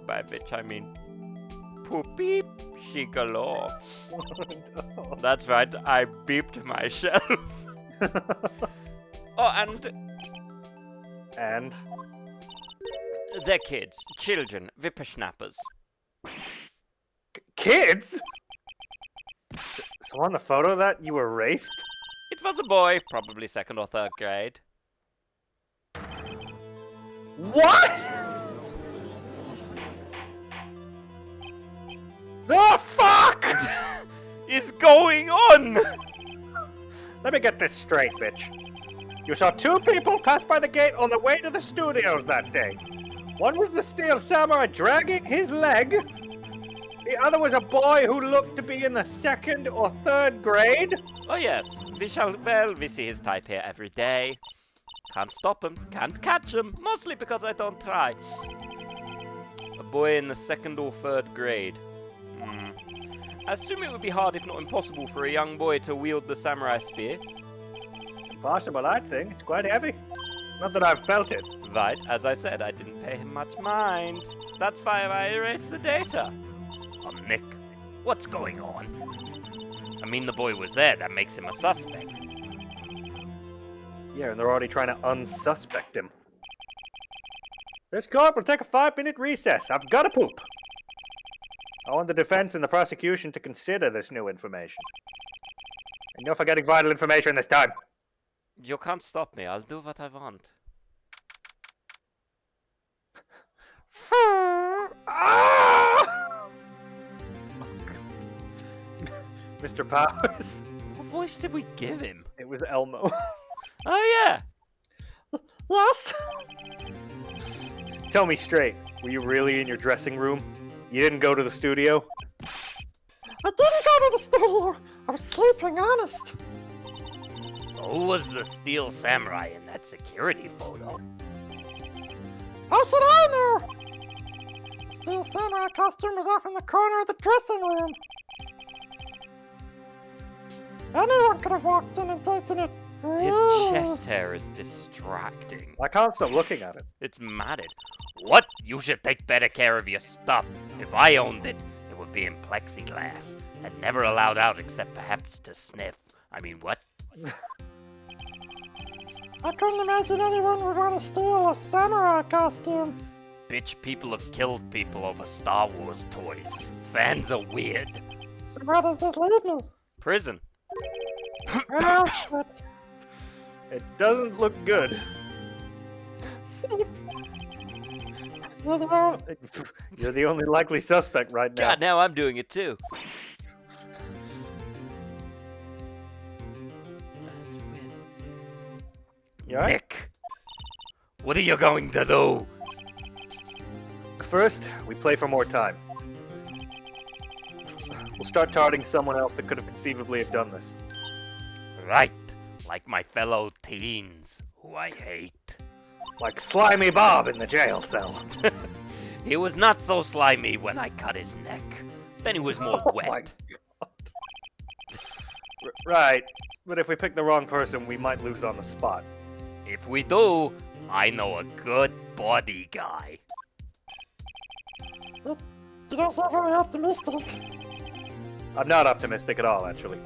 By which I mean poopy she galore. That's right, I beeped myself. Oh, and And they're kids, children, whippersnappers. kids? So on the photo that you erased? It was a boy, probably 2nd or 3rd grade. What? The fuck Is going on? Let me get this straight, bitch. You saw 2 people pass by the gate on the way to the studios that day. One was the Steel Samurai dragging his leg. The other was a boy who looked to be in the 2nd or 3rd grade. Oh yes, we see his type here every day. Can't stop him, can't catch him, mostly because I don't try. A boy in the 2nd or 3rd grade. I assume it would be hard, if not impossible, for a young boy to wield the samurai spear. Impossible, I think. It's quite heavy. Not that I've felt it. Right, as I said, I didn't pay him much mind. That's why I erased the data. Oh, Nick, what's going on? I mean, the boy was there, that makes him a suspect. Yeah, and they're already trying to unsuspect him. This court will take a 5-minute recess. I've got to poop. I want the defense and the prosecution to consider this new information. And you're forgetting vital information this time. You can't stop me, I'll do what I want. Mr. Powers. What voice did we give him? It was Elmo. Oh yeah! Yes? Tell me straight, were you really in your dressing room? You didn't go to the studio? I didn't go to the studio. I was sleeping, honest. So who was the Steel Samurai in that security photo? How should I know? The Steel Samurai costume was off in the corner of the dressing room. Anyone could have walked in and taken it. His chest hair is distracting. I can't stop looking at it. It's matted. What? You should take better care of your stuff. If I owned it, it would be in plexiglass and never allowed out except perhaps to sniff. I mean, what? I couldn't imagine anyone would want to steal a samurai costume. Bitch, people have killed people over Star Wars toys. Fans are weird. So where does this leave me? Prison. Oh, shit. It doesn't look good. Safe. You're the only likely suspect right now. God, now I'm doing it too. That's weird. You all right? Nick, what are you going to do? First, we play for more time. We'll start targeting someone else that could have conceivably have done this. Right, like my fellow teens, who I hate. Like Slimy Bob in the jail cell. He was not so slimy when I cut his neck. Then he was more Oh wet. my God. Right, but if we pick the wrong person, we might lose on the spot. If we do, I know a good body guy. You don't sound very optimistic. I'm not optimistic at all, actually.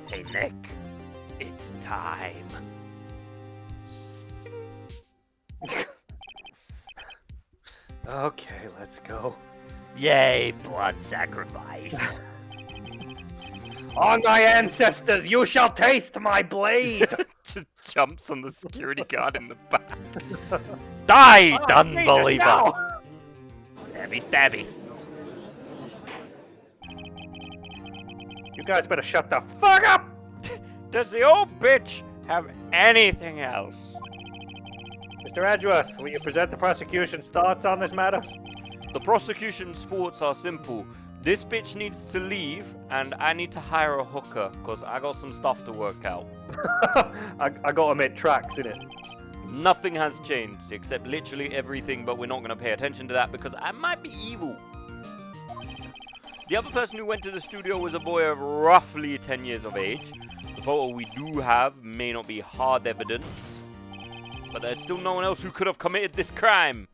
Hey Nick, it's time. Okay, let's go. Yay, blood sacrifice. On my ancestors, you shall taste my blade! Just jumps on the security guard in the back. Die, Oh, unbeliever! Jesus, no! Stabby, stabby. You guys better shut the fuck up! Does the old bitch have anything else? Mr. Adworth, will you present the prosecution's thoughts on this matter? The prosecution's thoughts are simple. This bitch needs to leave, and I need to hire a hooker, because I got some stuff to work out. I gotta make tracks in it. Nothing has changed, except literally everything, but we're not going to pay attention to that because I might be evil. The other person who went to the studio was a boy of roughly 10 years of age. The photo we do have may not be hard evidence, but there's still no one else who could have committed this crime.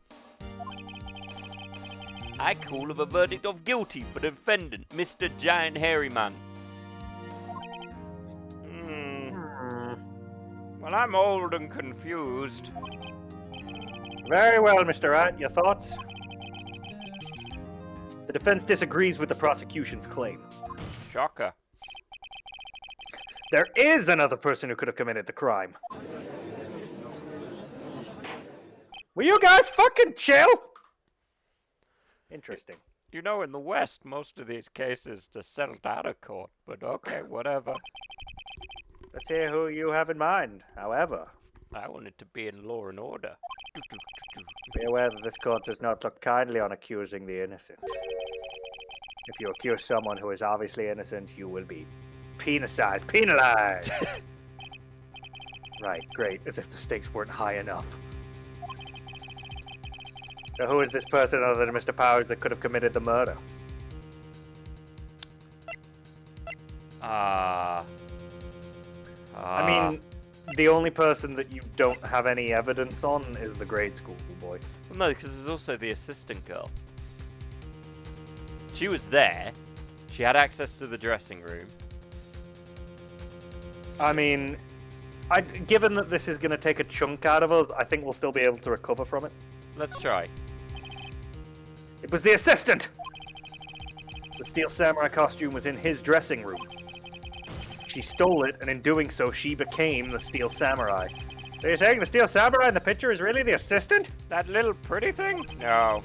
I call of a verdict of guilty for the defendant, Mr. Giant Hairy Man. Well, Well, I'm old and confused. Very well, Mr. Wright. Your thoughts? The defense disagrees with the prosecution's claim. Shocker. There is another person who could have committed the crime. Will you guys fucking chill? Interesting. You know, in the West, most of these cases are settled out of court, but okay, whatever. Let's hear who you have in mind, however. I wanted to be in Law and Order. Be aware that this court does not look kindly on accusing the innocent. If you accuse someone who is obviously innocent, you will be penalized. Right, great, as if the stakes weren't high enough. So who is this person other than Mr. Powers that could have committed the murder? I mean, the only person that you don't have any evidence on is the grade school boy. Well, no, because there's also the assistant girl. She was there. She had access to the dressing room. I mean, given that this is going to take a chunk out of us, I think we'll still be able to recover from it. Let's try. It was the assistant! The Steel Samurai costume was in his dressing room. She stole it, and in doing so, she became the Steel Samurai. So you're saying the Steel Samurai in the picture is really the assistant? That little pretty thing? No.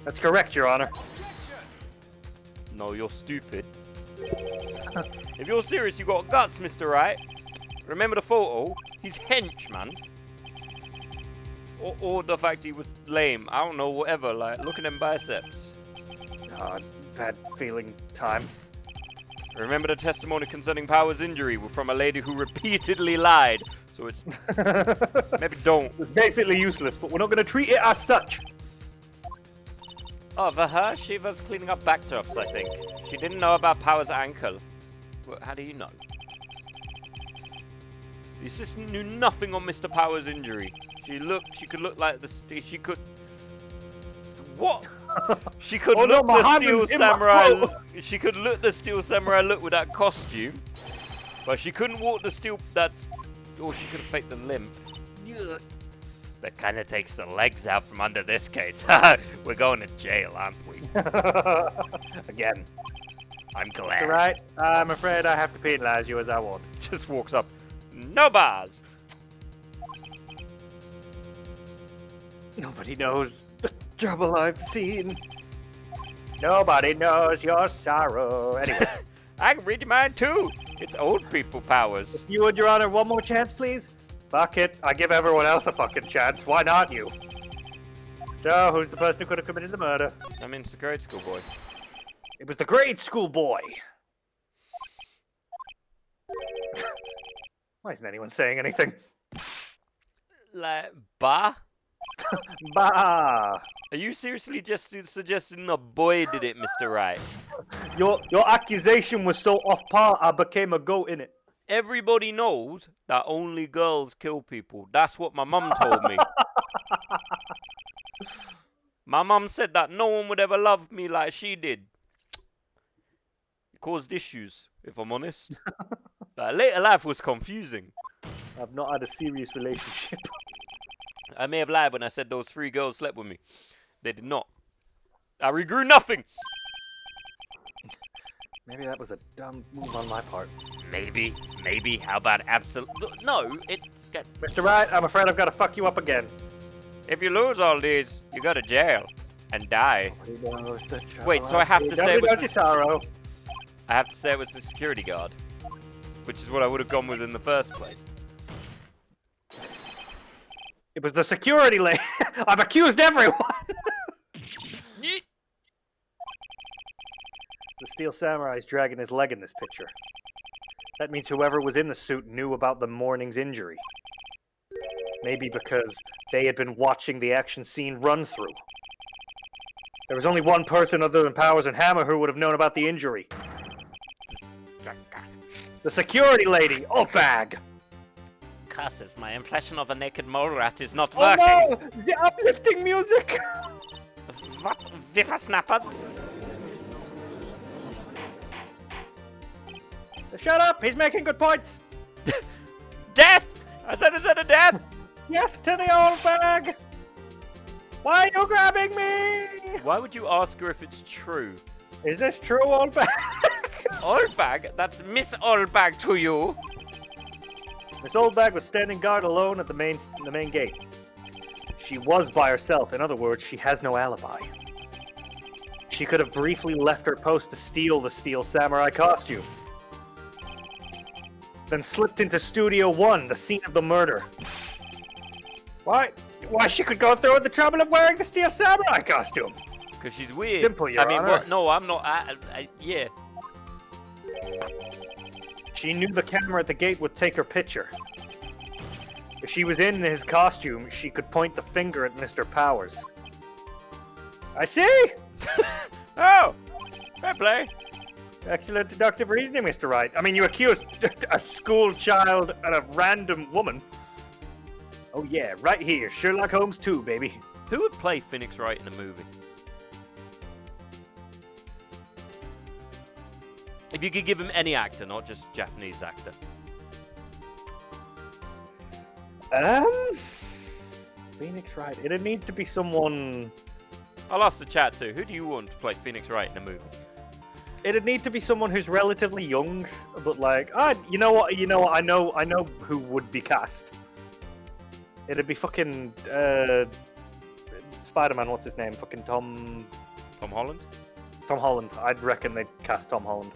That's correct, Your Honor. No, you're stupid. If you're serious, you got guts, Mr. Wright. Remember the photo? He's henchman. Or the fact he was lame. I don't know, whatever. Like, look at them biceps. Bad feeling time. Remember the testimony concerning Power's injury from a lady who repeatedly lied. So it's... Maybe don't. It's basically useless, but we're not going to treat it as such. Oh, for her, she was cleaning up backdrops, I think. She didn't know about Power's ankle. Well, how do you know? The assistant knew nothing on Mr. Power's injury. She could look like she could... What? She could look the Steel Samurai... She could look the Steel Samurai look with that costume. But she couldn't walk the steel... Or she could have faked the limp. That kind of takes the legs out from under this case. We're going to jail, aren't we? Again. I'm glad. Right, I'm afraid I have to penalize you as I want. Just walks up. No bars. Nobody knows the trouble I've seen. Nobody knows your sorrow. Anyway. I can read your mind too. It's old people powers. If you would, Your Honor, one more chance, please? Fuck it. I give everyone else a fucking chance. Why not you? So, who's the person who could have committed the murder? I mean, it's the grade school boy. It was the grade school boy. Why isn't anyone saying anything? Like, bah? Bah! Are you seriously just suggesting a boy did it, Mr. Wright? Your accusation was so off par, I became a goat in it. Everybody knows that only girls kill people. That's what my mum told me. My mum said that no one would ever love me like she did. It caused issues, if I'm honest. Later life was confusing. I've not had a serious relationship. I may have lied when I said those 3 girls slept with me. They did not. I regrew nothing. Maybe that was a dumb move on my part. Maybe. How about absolute? No, it's good. Mr. Wright, I'm afraid I've got to fuck you up again. If you lose all these, you go to jail and die. Wait, so I have to say it was I have to say it was the security guard, which is what I would have gone with in the first place. It was the security lady. I've accused everyone. The Steel Samurai is dragging his leg in this picture. That means whoever was in the suit knew about the morning's injury. Maybe because they had been watching the action scene run through. There was only one person other than Powers and Hammer who would have known about the injury. The security lady, bag. Curses, my impression of a naked mole rat is not working. Oh no! The uplifting music! What? Whippersnappers? Shut up! He's making good points! Death! I said it's at a death! Yes to the old bag! Why are you grabbing me? Why would you ask her if it's true? Is this true, old bag? Old bag? That's Miss Old Bag to you. Miss Oldbag was standing guard alone at the main gate. She was by herself. In other words, she has no alibi. She could have briefly left her post to steal the Steel Samurai costume. Then slipped into Studio 1, the scene of the murder. Why she could go through the trouble of wearing the Steel Samurai costume? Because she's weird. Simple, Your Honor. What? No, I'm not. Yeah. She knew the camera at the gate would take her picture. If she was in his costume, she could point the finger at Mr. Powers. I see! Oh! Fair play. Excellent deductive reasoning, Mr. Wright. I mean, you accused a school child and a random woman. Oh yeah, right here. Sherlock Holmes 2, baby. Who would play Phoenix Wright in a movie? If you could give him any actor, not just Japanese actor. Phoenix Wright. It'd need to be someone... I'll ask the chat too. Who do you want to play Phoenix Wright in a movie? It'd need to be someone who's relatively young, but like, you know what? I know who would be cast. It'd be fucking Spider-Man. What's his name? Fucking Tom Holland. Tom Holland. I'd reckon they'd cast Tom Holland.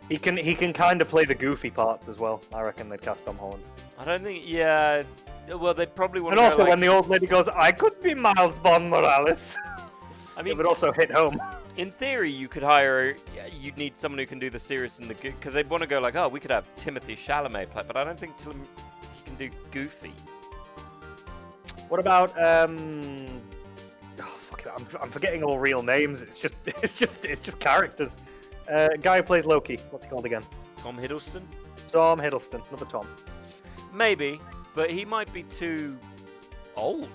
He can kind of play the goofy parts as well. I reckon they'd cast Tom Holland. I don't think. Yeah. Well, they'd probably want. And to also, go, like, when the old lady goes, "I could be Miles Von Morales," I mean, it would also hit home. in theory, you could hire. You'd need someone who can do the serious and the good, because they'd want to go like, oh, we could have Timothée Chalamet play, but I don't think he can do Goofy. What about oh fuck it, I'm forgetting all real names. It's just characters. Guy who plays Loki. What's he called again? Tom Hiddleston. Tom Hiddleston. Another Tom. Maybe, but he might be too old.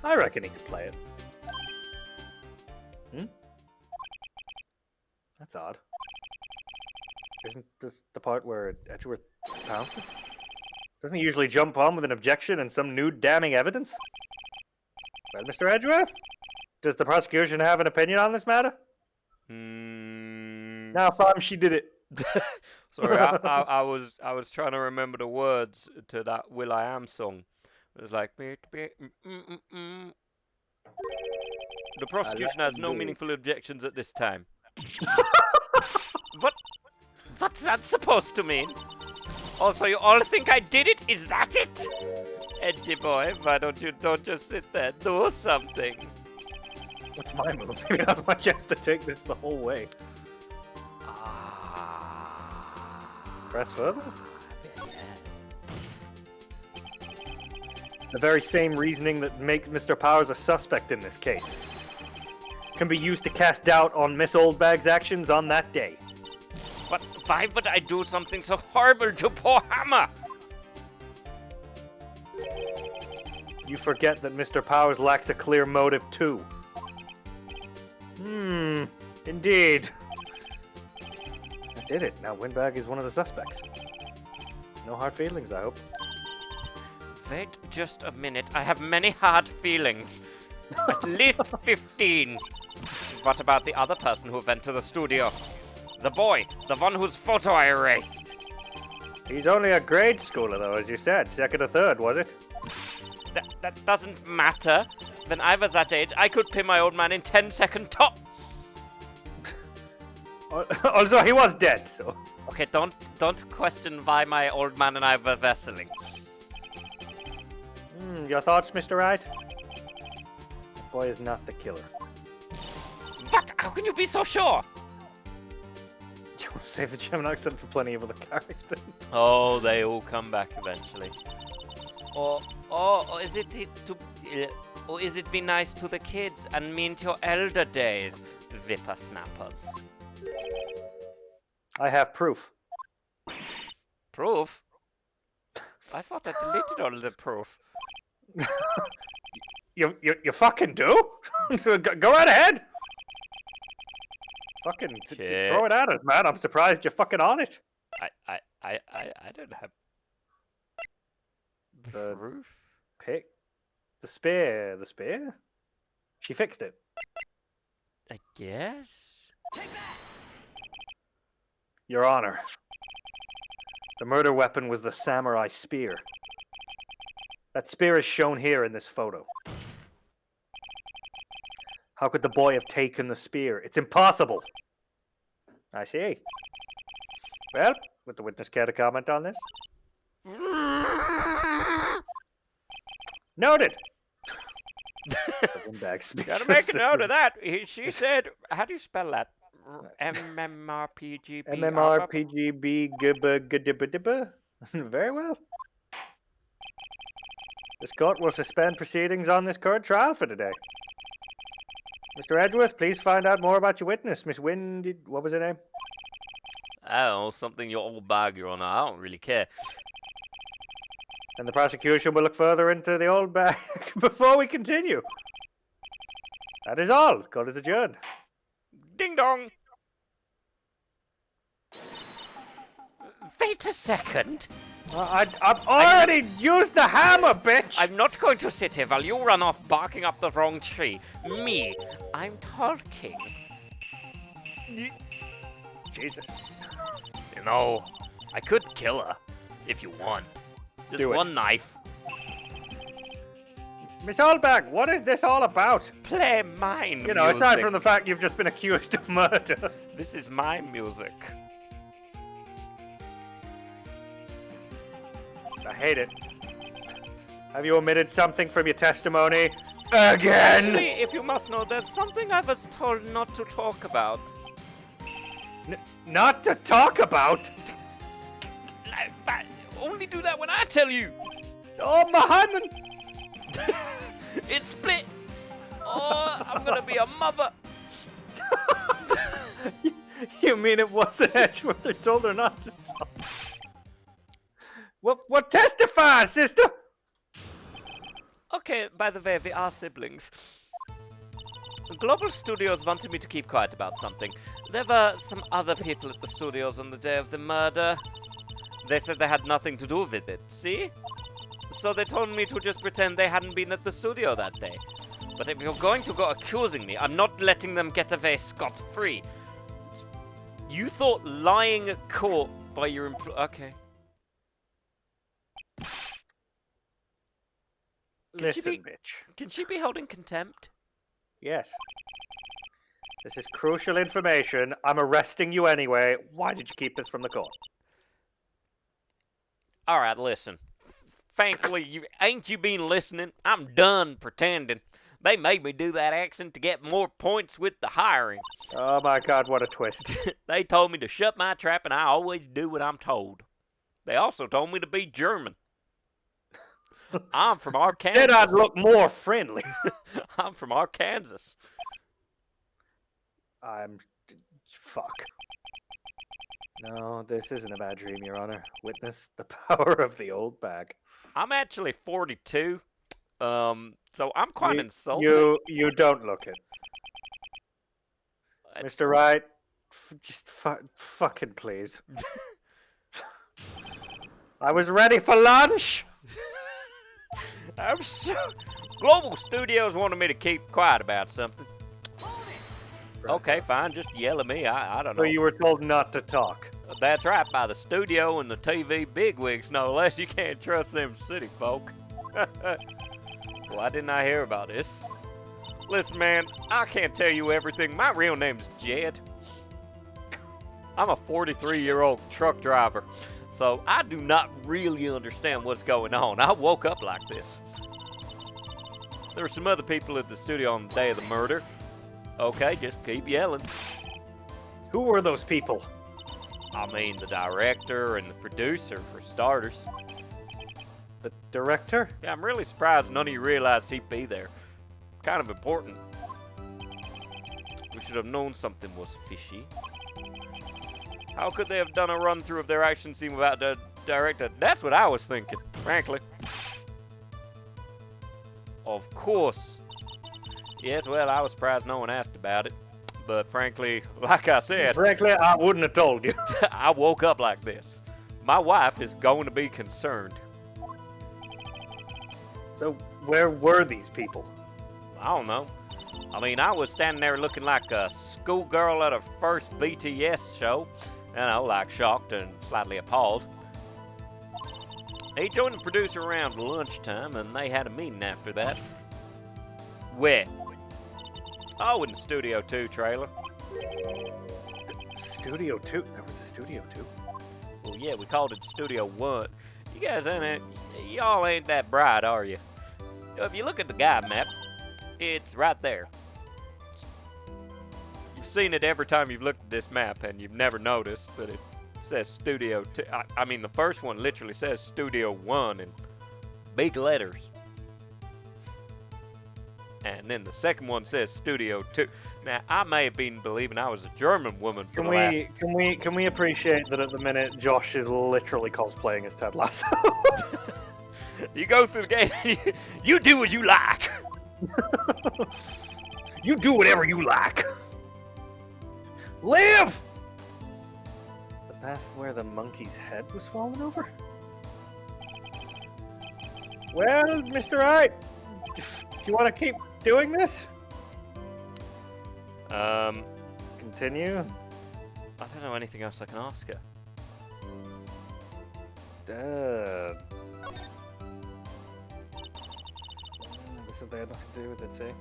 I reckon he could play it. That's odd. Isn't this the part where Edgeworth pounces? Doesn't he usually jump on with an objection and some new damning evidence? Well, Mr. Edgeworth, does the prosecution have an opinion on this matter? Now, Sam, she did it. Sorry, I was trying to remember the words to that Will I Am song. It was like, the prosecution has no meaningful objections at this time. What's that supposed to mean? Also, you all think I did it? Is that it? Edgy boy, why don't you just sit there, do something? What's my move? Maybe that's my chance to take this the whole way. Press further? The very same reasoning that makes Mr. Powers a suspect in this case can be used to cast doubt on Miss Oldbag's actions on that day. But why would I do something so horrible to poor Hammer? You forget that Mr. Powers lacks a clear motive too. Indeed. I did it. Now Windbag is one of the suspects. No hard feelings, I hope. Wait just a minute. I have many hard feelings. At least 15. What about the other person who went to the studio? The boy, the one whose photo I erased. He's only a grade schooler, though, as you said. Second or third, was it? That doesn't matter. When I was that age, I could pin my old man in 10-second top. Also, he was dead, so... Okay, don't question why my old man and I were wrestling. Your thoughts, Mr. Wright? The boy is not the killer. What? How can you be so sure? You want to save the German accent for plenty of other characters. Oh, they all come back eventually. Or is it or is it be nice to the kids and mean to your elder days, whippersnappers? I have proof. Proof? I thought I deleted all the proof. You fucking do? Go right ahead. Fucking throw it at us, man. I'm surprised you're fucking on it. I don't have The roof? pick? The spear. The spear? She fixed it. I guess? Your Honor. The murder weapon was the samurai spear. That spear is shown here in this photo. How could the boy have taken the spear? It's impossible. I see. Well, would the witness care to comment on this? Noted. The windbag speaks. Gotta make a note of that. She said, how do you spell that? MMRPGB. MMRPGB gibba. Very well. This court will suspend proceedings on this current trial for today. Mr. Edgeworth, please find out more about your witness. Miss Wynn, what was her name? I don't know, something your old bag, Your Honor. I don't really care. And the prosecution will look further into the old bag before we continue. That is all. Court is adjourned. Ding dong. Wait a second. I've already used the hammer, bitch! I'm not going to sit here while you run off barking up the wrong tree. Me, I'm talking. Jesus. You know, I could kill her if you want. Just Do it. one knife. Miss Oldbag, what is this all about? Play mine. You know, music. aside from the fact you've just been accused of murder. This is my music. I hate it. Have you omitted something from your testimony? Again! Actually, if you must know, there's something I was told not to talk about. Not to talk about? I only do that when I tell you. Oh, Muhammad! It's split. Oh, I'm gonna be a mother. You mean it wasn't Edgeworth who told her not to talk? What testify, sister? Okay, by the way, we are siblings. Global Studios wanted me to keep quiet about something. There were some other people at the studios on the day of the murder. They said they had nothing to do with it, see? So they told me to just pretend they hadn't been at the studio that day. But if you're going to go accusing me, I'm not letting them get away scot-free. You thought lying at court by your okay. Listen, bitch. Can she be held in contempt? Yes. This is crucial information. I'm arresting you anyway. Why did you keep this from the court? Alright, listen. Thankfully, you been listening? I'm done pretending. They made me do that accent to get more points with the hiring. Oh my god, what a twist. They told me to shut my trap and I always do what I'm told. They also told me to be German. I'm from Arkansas. Said I'd look more friendly. I'm from Arkansas. Fuck. No, this isn't a bad dream, Your Honor. Witness the power of the old bag. I'm actually 42. So I'm quite insulted. You don't look it. Mr. Wright, just fucking please. I was ready for lunch. I'm so... Global Studios wanted me to keep quiet about something. Okay, fine. Just yell at me. I don't know. So you were told not to talk. That's right, by the studio and the TV bigwigs, no less. You can't trust them city folk. Why didn't I hear about this? Listen, man, I can't tell you everything. My real name's Jed. I'm a 43-year-old truck driver, so I do not really understand what's going on. I woke up like this. There were some other people at the studio on the day of the murder. Okay, just keep yelling. Who were those people? I mean, the director and the producer, for starters. The director? Yeah, I'm really surprised none of you realized he'd be there. Kind of important. We should have known something was fishy. How could they have done a run-through of their action scene without the director? That's what I was thinking, frankly. Of course. Yes, well, I was surprised no one asked about it. But frankly, like I said... Frankly, I wouldn't have told you. I woke up like this. My wife is going to be concerned. So, where were these people? I don't know. I mean, I was standing there looking like a schoolgirl at a first BTS show. You know, like shocked and slightly appalled. He joined the producer around lunchtime, and they had a meeting after that. Where? Oh, in the Studio 2 trailer. Studio 2? There was a Studio 2? Well, yeah, we called it Studio 1. You guys y'all ain't that bright, are you? If you look at the guide map, it's right there. You've seen it every time you've looked at this map, and you've never noticed, but it says Studio 2. I mean, the first one literally says Studio 1 in big letters. And then the second one says Studio 2. Now, I may have been believing I was a German woman for Can we appreciate that at the minute Josh is literally cosplaying as Ted Lasso? You go through the game, you do what you like. You do whatever you like. Live! The path where the monkey's head was fallen over? Well, Mr. Wright, do you want to keep doing this? Continue? I don't know anything else I can ask her. They said they had nothing to do with it, see?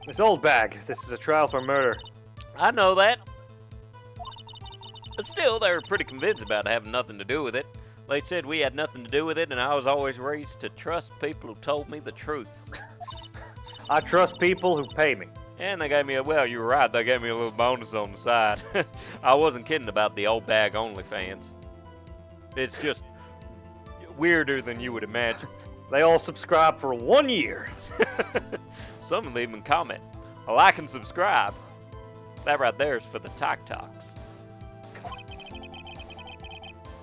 Miss Oldbag, this is a trial for murder. I know that. But still, they were pretty convinced about having nothing to do with it. They said we had nothing to do with it, and I was always raised to trust people who told me the truth. I trust people who pay me. And they gave me well, you were right, they gave me a little bonus on the side. I wasn't kidding about the old bag OnlyFans. It's just weirder than you would imagine. They all subscribe for 1 year. Some of them even comment, like and subscribe. That right there is for the TikToks.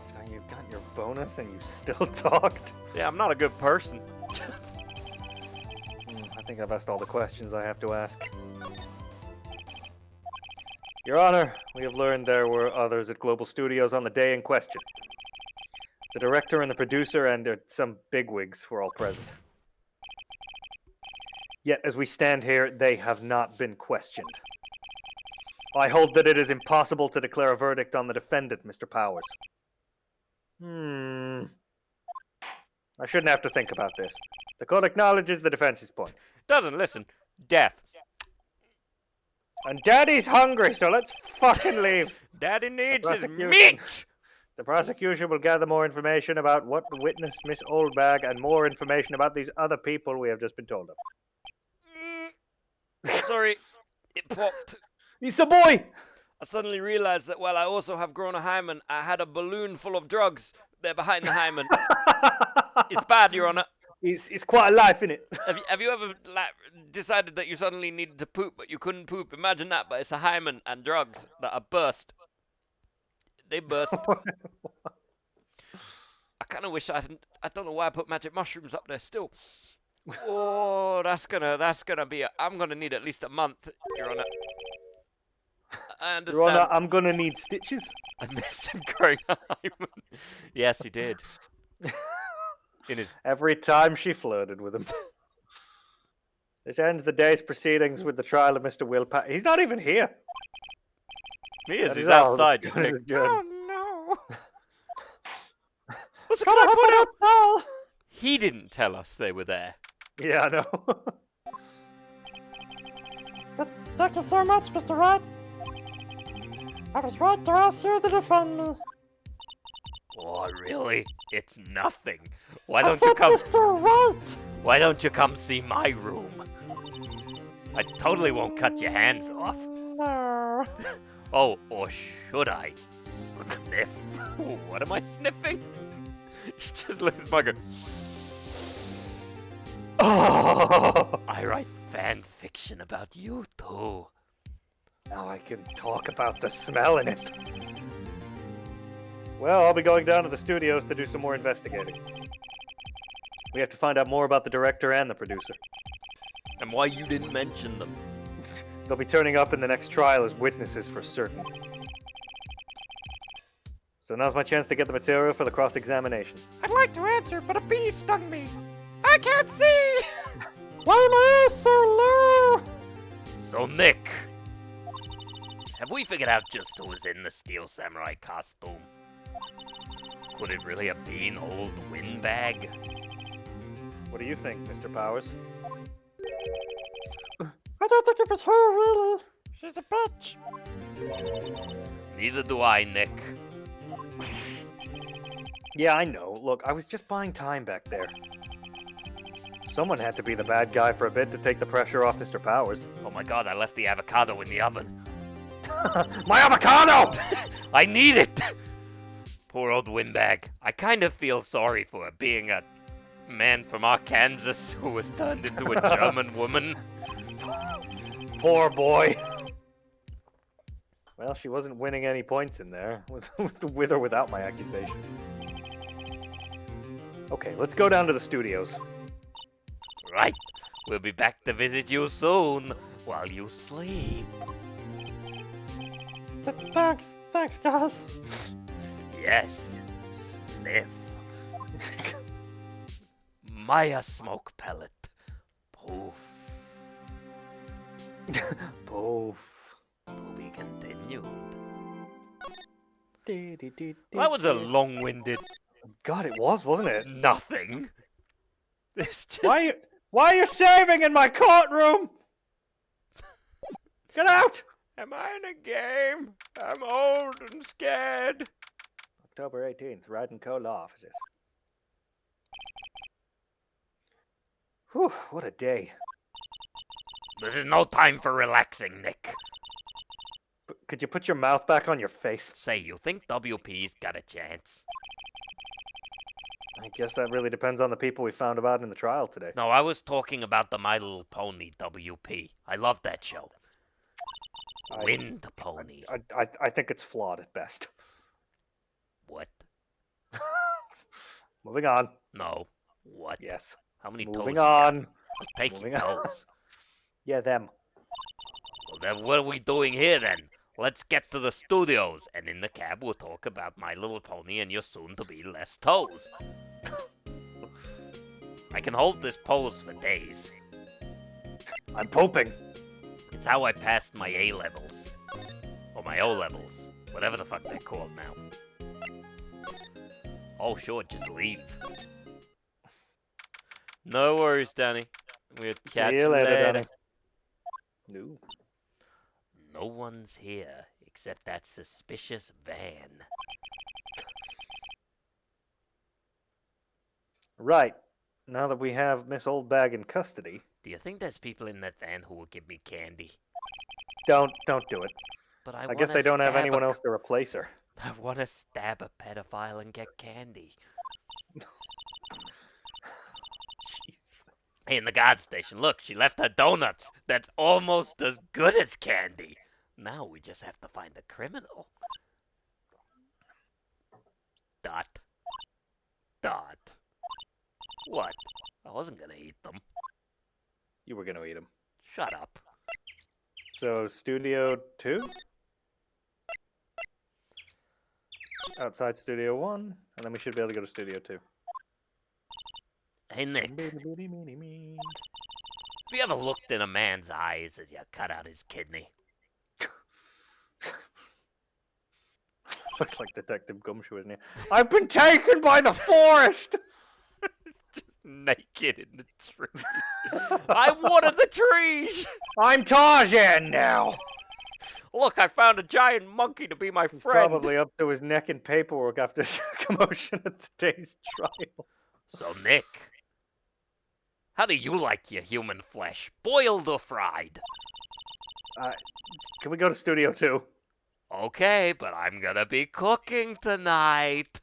So you got your bonus and you still talked? Yeah, I'm not a good person. I think I've asked all the questions I have to ask. Your Honor, we have learned there were others at Global Studios on the day in question. The director and the producer and some bigwigs were all present. Yet, as we stand here, they have not been questioned. I hold that it is impossible to declare a verdict on the defendant, Mr. Powers. I shouldn't have to think about this. The court acknowledges the defense's point. Doesn't listen. Death. And Daddy's hungry, so let's fucking leave. Daddy needs his meat! The prosecution will gather more information about what witnessed Miss Oldbag and more information about these other people we have just been told of. Sorry, it popped. He's a boy! I suddenly realized that while I also have grown a hymen, I had a balloon full of drugs there behind the hymen. It's bad, Your Honor. It's quite a life, innit? Have you ever decided that you suddenly needed to poop, but you couldn't poop? Imagine that, but it's a hymen and drugs that are burst. They burst. I kind of wish I don't know why I put magic mushrooms up there still. Oh, that's gonna be. I'm gonna need at least a month, Your Honor. I understand. Your Honor, I'm gonna need stitches. I missed him growing a hymen. Yes, he did. Every time she flirted with him. This ends the day's proceedings with the trial of Mr. Will He's not even here. He is. He's outside. Just oh no! What's going to put out? He didn't tell us they were there. Yeah, I know. Thank you so much, Mr. Wright. I was right to ask you to defend me. Oh, really? It's nothing. Why don't you come? Mr. Wright! Why don't you come see my room? I totally won't cut your hands off. No. Oh, or should I? Sniff. What am I sniffing? He just looks like a... Oh! I write fan fiction about you too. Now I can talk about the smell in it. Well, I'll be going down to the studios to do some more investigating. We have to find out more about the director and the producer. And why you didn't mention them. They'll be turning up in the next trial as witnesses for certain. So now's my chance to get the material for the cross-examination. I'd like to answer, but a bee stung me. I can't see! Why am I so low? So, Nick, have we figured out just who was in the Steel Samurai costume? Could it really have been old Windbag? What do you think, Mr. Powers? I don't think it was her, really. She's a bitch. Neither do I, Nick. Yeah, I know. Look, I was just buying time back there. Someone had to be the bad guy for a bit to take the pressure off Mr. Powers. Oh my god, I left the avocado in the oven. My avocado! I need it! Poor old Windbag. I kind of feel sorry for her, being a man from Arkansas who was turned into a German woman. Poor boy. Well, she wasn't winning any points in there, with or without my accusation. Okay, let's go down to the studios. Right. We'll be back to visit you soon, while you sleep. Thanks, guys. Yes. Sniff. Maya smoke pellet. Poof. Poof. To be continued. That That was a long-winded God, it was, wasn't it? nothing. It's just... Why are you shaving in my courtroom? Get out! Am I in a game? I'm old and scared. October 18th, Wright & Co. Law Offices. Whew, what a day. This is no time for relaxing, Nick. Could you put your mouth back on your face? Say, you think WP's got a chance? I guess that really depends on the people we found about in the trial today. No, I was talking about the My Little Pony WP. I love that show. Wind Pony. I think it's flawed at best. What? Moving on. No. What? Yes. How many Moving toes on. you got? I'll take Moving your on. toes. Yeah, them. Well, then what are we doing here, then? Let's get to the studios, and in the cab we'll talk about My Little Pony and your soon-to-be less toes. I can hold this pose for days. I'm pooping. It's how I passed my A-levels. Or my O-levels. Whatever the fuck they're called now. Oh, sure, just leave. No worries, Danny. We'll catch you later, Danny. No. No one's here except that suspicious van. Right. Now that we have Miss Oldbag in custody, Do you think there's people in that van who will give me candy? don't do it. But I guess they don't have anyone else to replace her. I want to stab a pedophile and get candy. Jesus. Hey, in the guard station, look, she left her donuts. That's almost as good as candy. Now we just have to find the criminal. Dot. Dot. What? I wasn't gonna eat them. You were gonna eat him. Shut up. So, Studio 2? Outside Studio 1, and then we should be able to go to Studio 2. Hey, Nick, have you ever looked in a man's eyes as you cut out his kidney? Looks like Detective Gumshoe, isn't he? I've been taken by the forest! Just naked in the trees. I wanted the trees! I'm Tarzan now! Look, I found a giant monkey to be my He's friend. probably up to his neck in paperwork after commotion at today's trial. So, Nick, how do you like your human flesh? Boiled or fried? Can we go to Studio 2? Okay, but I'm gonna be cooking tonight.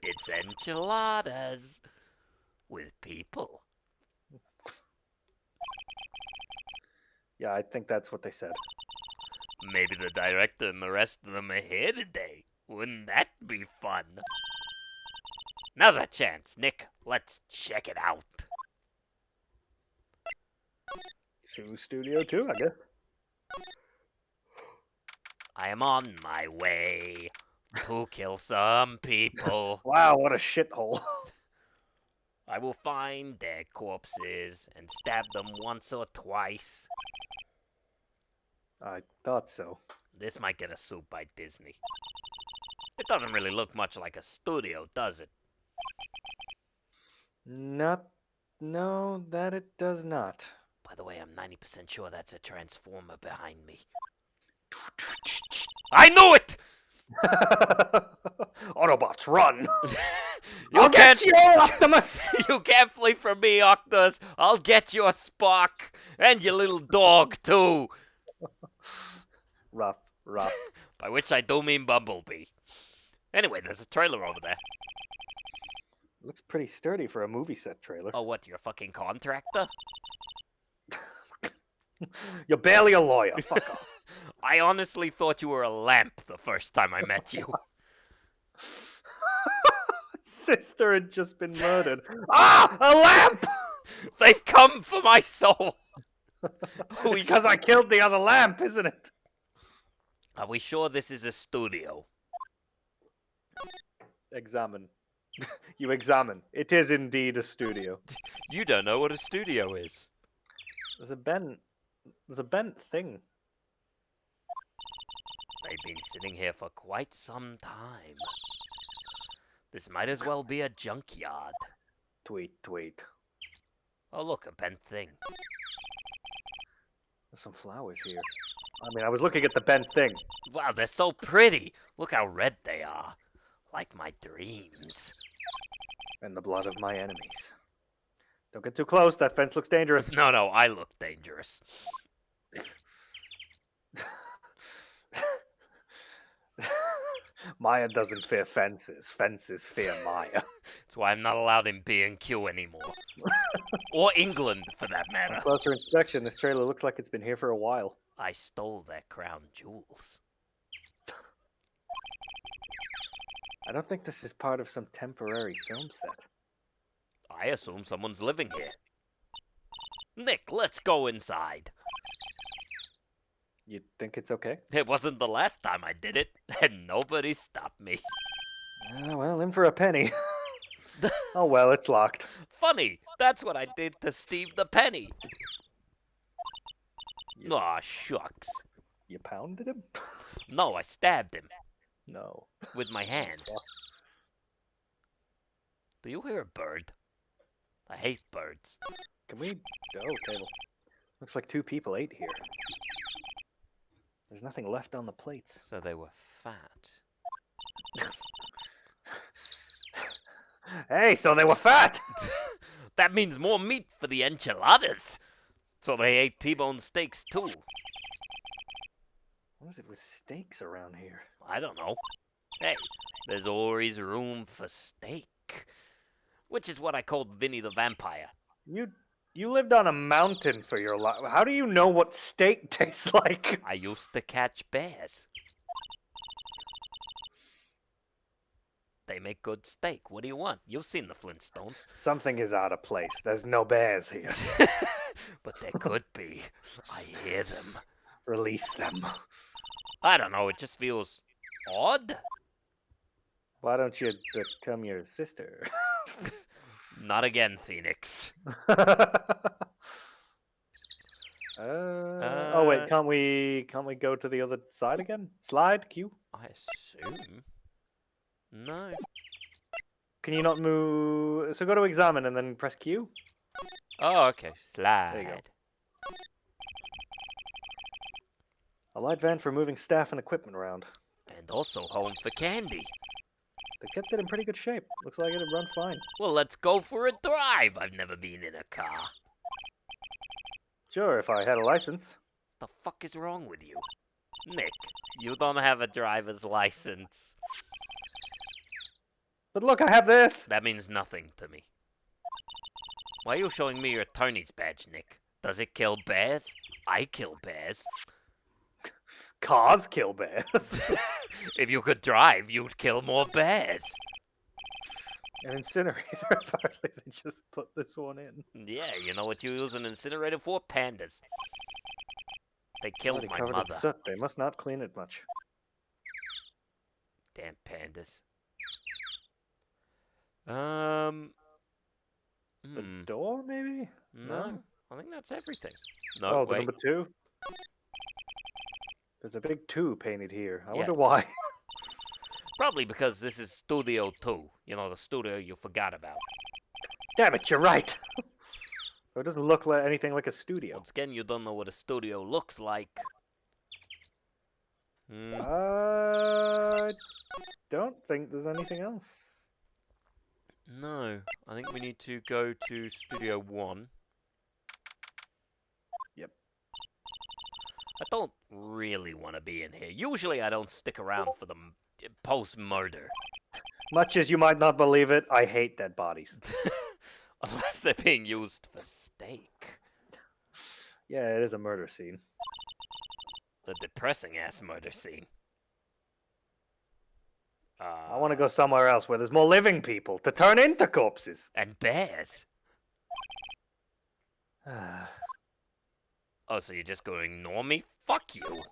It's enchiladas. With people. Yeah, I think that's what they said. Maybe the director and the rest of them are here today. Wouldn't that be fun? Now's a chance, Nick. Let's check it out. To Studio 2, I guess. I am on my way. to kill some people. Wow, what a shithole. I will find their corpses and stab them once or twice. I thought so. This might get us sued by Disney. It doesn't really look much like a studio, does it? No, that it does not. By the way, I'm 90% sure that's a transformer behind me. I knew it! Autobots, run! You I'll can't, get you, Optimus! you can't flee from me, Octus. I'll get your Spock and your little dog too. Rough. By which I do mean Bumblebee. Anyway, there's a trailer over there. Looks pretty sturdy for a movie set trailer. Oh, what? You're a fucking contractor? You're barely a lawyer. Fuck off. I honestly thought you were a lamp the first time I met you. Sister had just been murdered. Ah! A lamp! They've come for my soul. Because I killed the other lamp, isn't it? Are we sure this is a studio? Examine. You examine. It is indeed a studio. You don't know what a studio is. There's a bent thing. They've been sitting here for quite some time. This might as well be a junkyard. Tweet. Oh, look, a bent thing. There's some flowers here. I mean, I was looking at the bent thing. Wow, they're so pretty. Look how red they are. Like my dreams. And the blood of my enemies. Don't get too close. That fence looks dangerous. No, I look dangerous. Maya doesn't fear fences. Fences fear Maya. That's why I'm not allowed in B&Q anymore. Or England, for that matter. Closer inspection, this trailer looks like it's been here for a while. I stole their crown jewels. I don't think this is part of some temporary film set. I assume someone's living here. Nick, let's go inside. You think it's okay? It wasn't the last time I did it, and nobody stopped me. Well, in for a penny. Oh well, it's locked. Funny, that's what I did to Steve the Penny. Aw, shucks. You pounded him? No, I stabbed him No. with my hand. Do you hear a bird? I hate birds. Can we... Oh, table. Looks like 2 people ate here. There's nothing left on the plates. So they were fat. Hey, so they were fat! That means more meat for the enchiladas. So they ate T-bone steaks too. What is it with steaks around here? I don't know. Hey, there's always room for steak. Which is what I called Vinny the Vampire. You lived on a mountain for your life. How do you know what steak tastes like? I used to catch bears. They make good steak. What do you want? You've seen the Flintstones. Something is out of place. There's no bears here. But there could be. I hear them. Release them. I don't know. It just feels odd. Why don't you become your sister? Not again, Phoenix. Oh wait, can't we go to the other side again? Slide Q. I assume. No. Can you not move? So go to examine and then press Q. Oh, okay. Slide. There you go. A light van for moving staff and equipment around. And also home for candy. They kept it in pretty good shape. Looks like it'd run fine. Well, let's go for a drive. I've never been in a car. Sure, if I had a license. The fuck is wrong with you? Nick, you don't have a driver's license. But look, I have this! That means nothing to me. Why are you showing me your attorney's badge, Nick? Does it kill bears? I kill bears. Cars kill bears. If you could drive, you'd kill more bears. An incinerator, apparently they just put this one in. Yeah, you know what you use an incinerator for? Pandas. They killed Bloody my covered in mother. soot. They must not clean it much. Damn pandas. Um. The door, maybe? No, I think that's everything. No, Oh, the wait. number 2? There's a big 2 painted here. I Yeah. wonder why. Probably because this is Studio 2. You know, the studio you forgot about. Damn it, you're right. So it doesn't look like anything like a studio. Once again, you don't know what a studio looks like. I don't think there's anything else. No, I think we need to go to Studio 1. Yep. I don't really want to be in here. Usually I don't stick around for the post-murder. Much as you might not believe it, I hate dead bodies. Unless they're being used for steak. Yeah, it is a murder scene. The depressing-ass murder scene. I want to go somewhere else where there's more living people to turn into corpses. And bears. Oh, so you're just going to ignore me? Fuck you.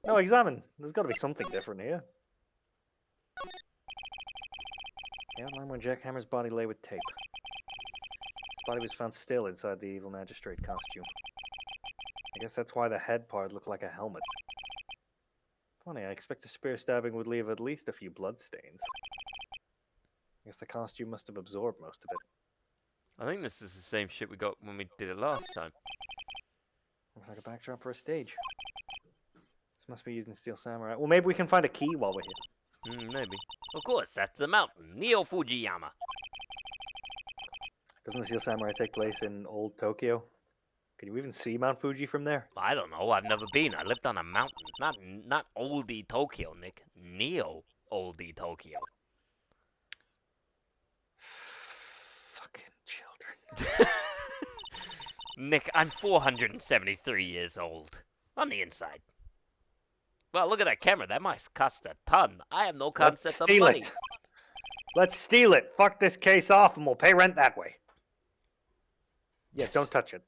No, examine. There's got to be something different here. The outline where Jack Hammer's body lay with tape. His body was found still inside the evil magistrate costume. I guess that's why the head part looked like a helmet. Funny, I expect a spear stabbing would leave at least a few bloodstains. I guess the costume must have absorbed most of it. I think this is the same shit we got when we did it last time. Looks like a backdrop for a stage. This must be used in Steel Samurai. Well, maybe we can find a key while we're here. Maybe. Of course, that's the mountain. Neo Fujiyama. Doesn't the Steel Samurai take place in old Tokyo? Can you even see Mount Fuji from there? I don't know. I've never been. I lived on a mountain. Not oldie Tokyo, Nick. Neo oldie Tokyo. Fucking children. Nick, I'm 473 years old. On the inside. Well, look at that camera. That must cost a ton. I have no concept of steal money. it. Let's steal it. Fuck this case off and we'll pay rent that way. Yeah, Yes. don't touch it.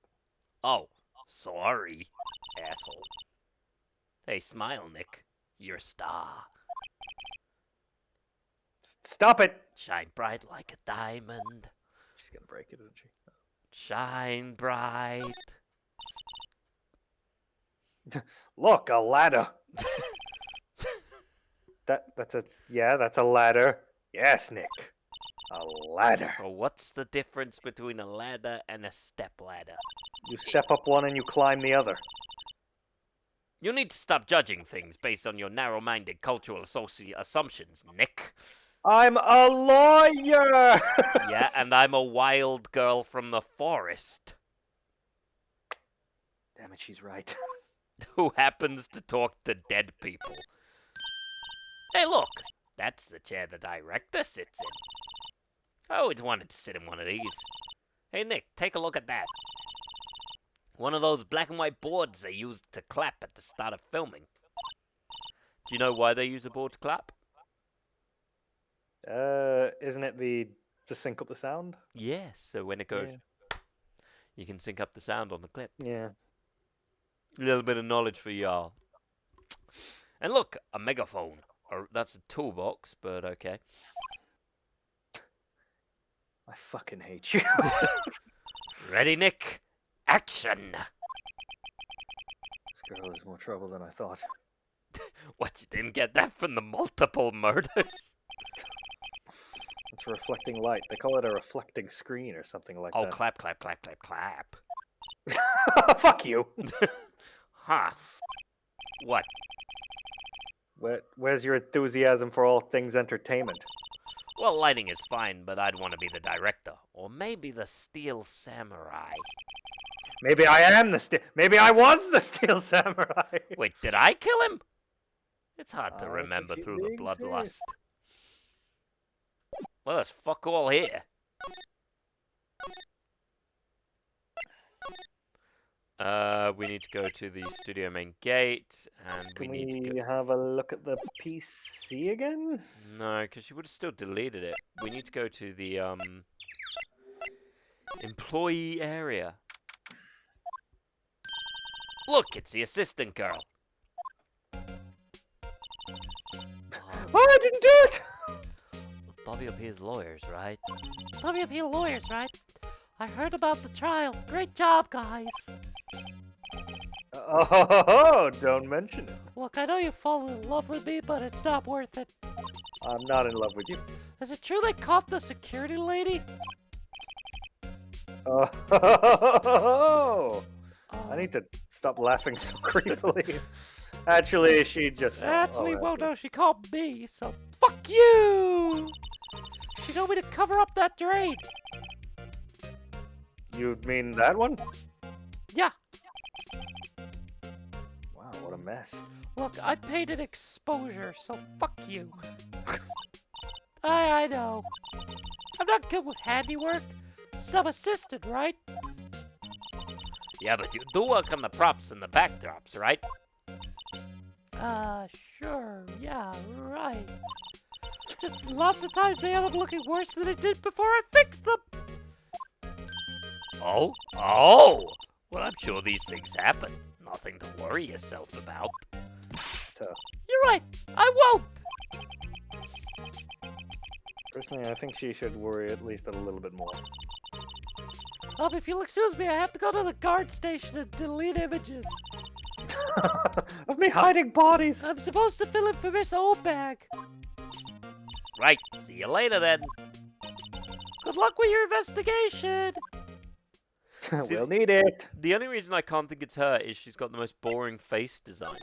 Oh, sorry, asshole. Hey, smile, Nick. You're a star. Stop it. Shine bright like a diamond. She's gonna break it, isn't she? Shine bright. Look, a ladder. That's a ladder. Yes, Nick. A ladder. So what's the difference between a ladder and a step ladder? You step up one and you climb the other. You need to stop judging things based on your narrow-minded cultural assumptions, Nick. I'm a lawyer. Yeah, and I'm a wild girl from the forest Damn it, she's right. who happens to talk to dead people. Hey, look! That's the chair the director sits in. I always wanted to sit in one of these. Hey, Nick, take a look at that. One of those black and white boards they use to clap at the start of filming. Do you know why they use a board to clap? Isn't it to sync up the sound? Yes, so when it goes, you can sync up the sound on the clip. Yeah. A little bit of knowledge for y'all. And look, a megaphone. That's a toolbox, but okay. I fucking hate you. Ready, Nick? Action! This girl is more trouble than I thought. What, you didn't get that from the multiple murders? It's a reflecting light. They call it a reflecting screen or something like Oh, that. clap, clap, clap, clap, clap. Fuck you. Huh. What? Where's your enthusiasm for all things entertainment? Well, lighting is fine, but I'd want to be the director. Or maybe the Steel Samurai. Maybe I am Maybe I was the Steel Samurai. Wait, did I kill him? It's hard to I remember think through you're the being serious. bloodlust. Well, there's fuck all here. We need to go to the studio main gate, and Can we need to we go... have a look at the PC again? No, because you would have still deleted it. We need to go to the, employee area. Look, it's the assistant girl. Oh, I didn't do it! WP's lawyers, right? WP lawyers, right? I heard about the trial. Great job, guys. Oh, don't mention it. Look, I know you've fallen in love with me, but it's not worth it. I'm not in love with you. Is it true they caught the security lady? Oh, I need to stop laughing so creepily. Actually, she just... Actually, well, no, she called me, so fuck you! She told me to cover up that drain. You mean that one? Yeah, Wow, what a mess. look, I paid an exposure, so fuck you. I know. I'm not good with handiwork. Some assistant, right? Yeah, but you do work on the props and the backdrops, right? Sure, yeah, right. Just lots of times they end up looking worse than it did before I fixed them. Oh? Oh! Well, I'm sure these things happen. Nothing to worry yourself about. So, You're right, I won't. personally, I think she should worry at least a little bit more. If you'll excuse me, I have to go to the guard station and delete images. Of me hiding bodies! I'm supposed to fill in for Miss Obag. Right, see you later then. Good luck with your investigation. We'll need it. The only reason I can't think it's her is she's got the most boring face design.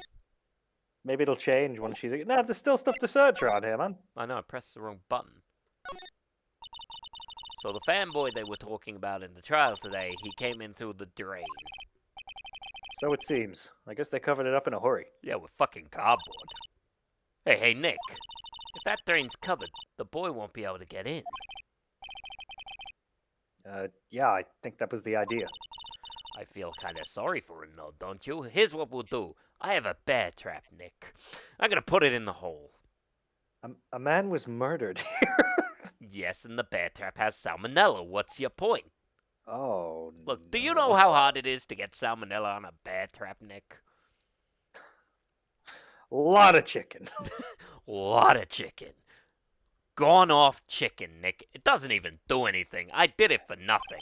Maybe it'll change when she's... No, there's still stuff to search around here, man. I know, I pressed the wrong button. So the fanboy they were talking about in the trial today, he came in through the drain. So it seems. I guess they covered it up in a hurry. Yeah, with fucking cardboard. Hey, Nick. If that drain's covered, the boy won't be able to get in. Yeah, I think that was the idea. I feel kinda sorry for him though, don't you? Here's what we'll do. I have a bear trap, Nick. I'm gonna put it in the hole. A man was murdered. Yes, and the bear trap has salmonella. What's your point? Oh, Look, do you know how hard it is to get salmonella on a bear trap, Nick? A lot of chicken. Lot of chicken. Gone off chicken, Nick. It doesn't even do anything. I did it for nothing.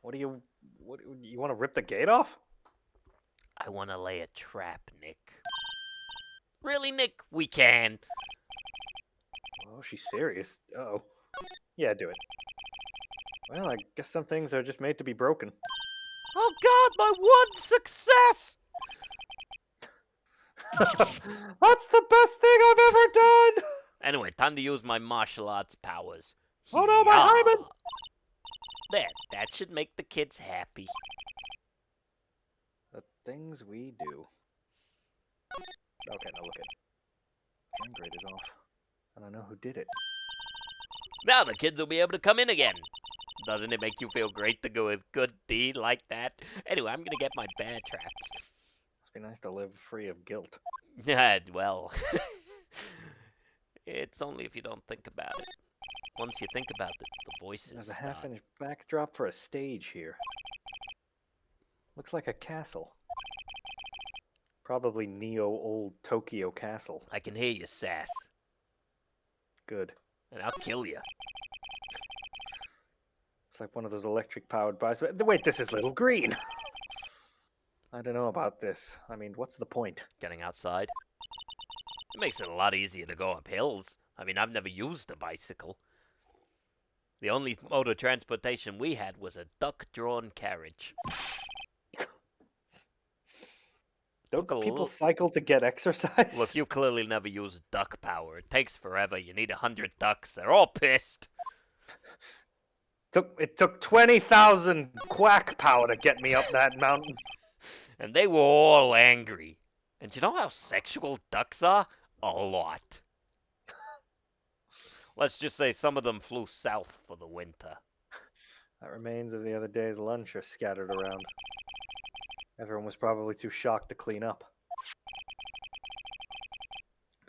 What you want to rip the gate off? I want to lay a trap, Nick. Really, Nick? We can. Oh, she's serious. Uh-oh. Yeah, do it. Well, I guess some things are just made to be broken. Oh God, my one success! That's the best thing I've ever done! Anyway, time to use my martial arts powers. Oh no, my Yah. hymen! There, that should make the kids happy. The things we do. Okay, now look at it. Drain grate is off. And I know who did it. Now the kids will be able to come in again. Doesn't it make you feel great to go a good deed like that? Anyway, I'm gonna get my bear traps. Must be nice to live free of guilt. Yeah, well, it's only if you don't think about it. Once you think about it, the voices There's a start. half-inch backdrop for a stage here. Looks like a castle. Probably Neo-old Tokyo castle. I can hear your sass, Good. and I'll kill you. It's like one of those electric-powered bikes. Wait, this is Little Green! I don't know about this. I mean, what's the point? Getting outside. It makes it a lot easier to go up hills. I mean, I've never used a bicycle. The only mode of transportation we had was a duck-drawn carriage. Don't Took a people little- cycle to get exercise? Look, you clearly never used duck power. It takes forever. You need 100 ducks. They're all pissed. It took 20,000 quack power to get me up that mountain. And they were all angry. And you know how sexual ducks are? A lot. Let's just say some of them flew south for the winter. That remains of the other day's lunch are scattered around. Everyone was probably too shocked to clean up.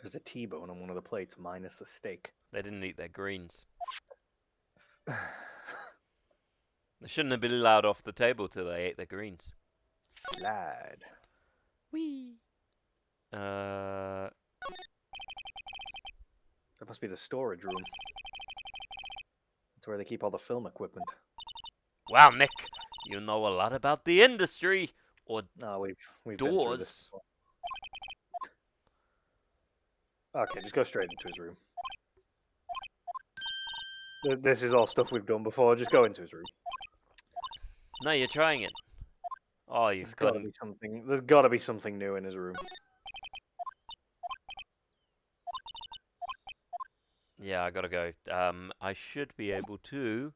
There's a T-bone on one of the plates, minus the steak. They didn't eat their greens. They shouldn't have been allowed off the table till they ate their greens. Slide. Wee. That must be the storage room. That's where they keep all the film equipment. Wow, Nick, you know a lot about the industry. Or No, we've been through this doors. before. Okay, just go straight into his room. This is all stuff we've done before. Just go into his room. No, you're trying it. Oh, you There's got to couldn't. be something. There's got to be something new in his room. Yeah, I gotta go. I should be able to.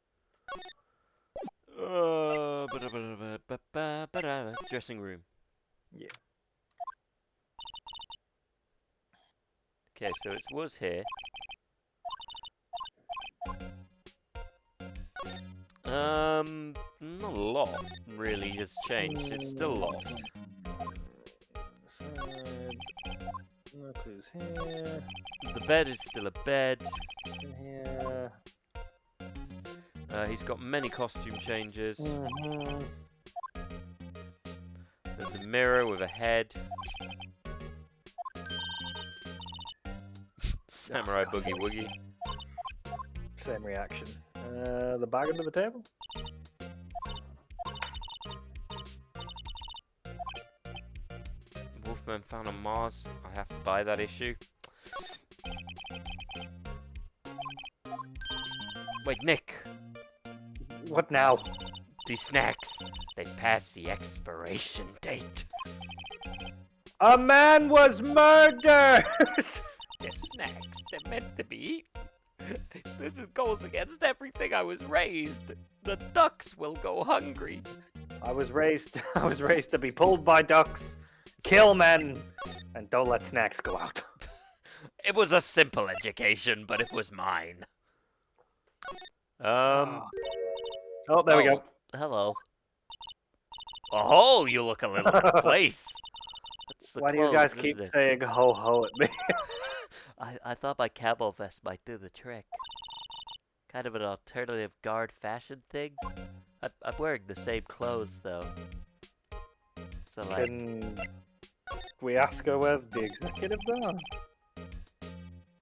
Dressing room. Yeah. Okay, so it was here. Not a lot really has changed. It's still locked. Side. No clues here. The bed is still a bed. In here. He's got many costume changes. Mm-hmm. There's a mirror with a head. Samurai Boogie Woogie. Same reaction. The bag under the table. Wolfman found on Mars. I have to buy that issue. Wait, Nick. What now? These snacks. They passed the expiration date. A man was murdered! They're snacks. They're meant to be eaten. This goes against everything I was raised. The ducks will go hungry. I was raised to be pulled by ducks, kill men, and don't let snacks go out. It was a simple education, but it was mine. Oh, there we go. Hello. Oh, you look a little out of place. That's the Why do you clothes, guys isn't keep it? saying ho ho at me? I thought my camo vest might do the trick. Kind of an alternative guard fashion thing. I'm wearing the same clothes though. So like, Can we ask her where the executives are?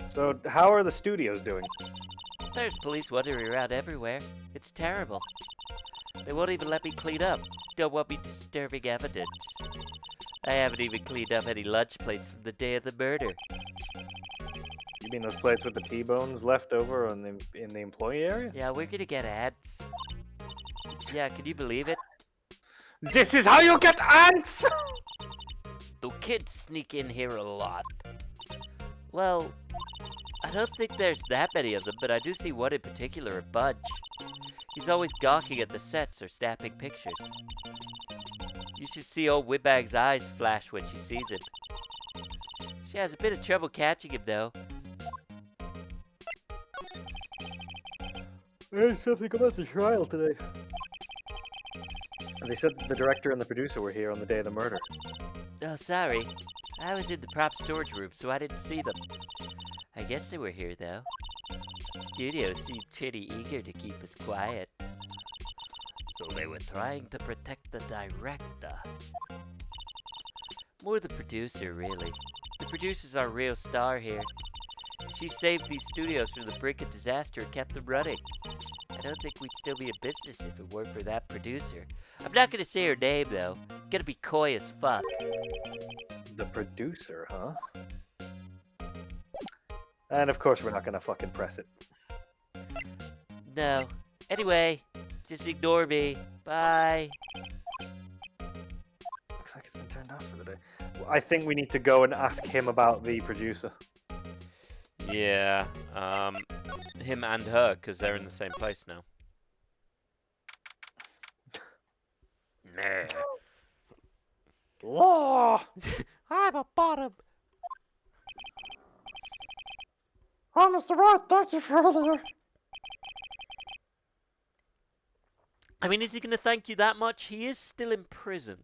So, how are the studios doing? there's police wandering around everywhere. It's terrible. They won't even let me clean up. Don't want me disturbing evidence. I haven't even cleaned up any lunch plates from the day of the murder. You mean those plates with the T-bones left over in the employee area? Yeah, we're gonna get ads. Yeah, can you believe it? This is how you get ants! Do kids sneak in here a lot? Well, I don't think there's that many of them, but I do see one in particular, a Budge. He's always gawking at the sets or snapping pictures. You should see old Whitbag's eyes flash when she sees him. She has a bit of trouble catching him, though. There's something about the trial today. They said the director and the producer were here on the day of the murder. Oh, sorry. I was in the prop storage room, so I didn't see them. I guess they were here, though. The studio seemed pretty eager to keep us quiet. So they were trying to protect the director. More the producer, really. The producer's our real star here. She saved these studios from the brink of disaster and kept them running. I don't think we'd still be in business if it weren't for that producer. I'm not gonna say her name, though. Gonna be coy as fuck. The producer, huh? And of course we're not gonna fucking press it. No. Anyway, just ignore me. Bye. Looks like it's been turned off for the day. I think we need to go and ask him about the producer. Yeah, him and her, because they're in the same place now. Nah. Law! I'm a bottom. Oh, Mr. Wright, thank you for earlier. I mean, is he going to thank you that much? He is still in prison.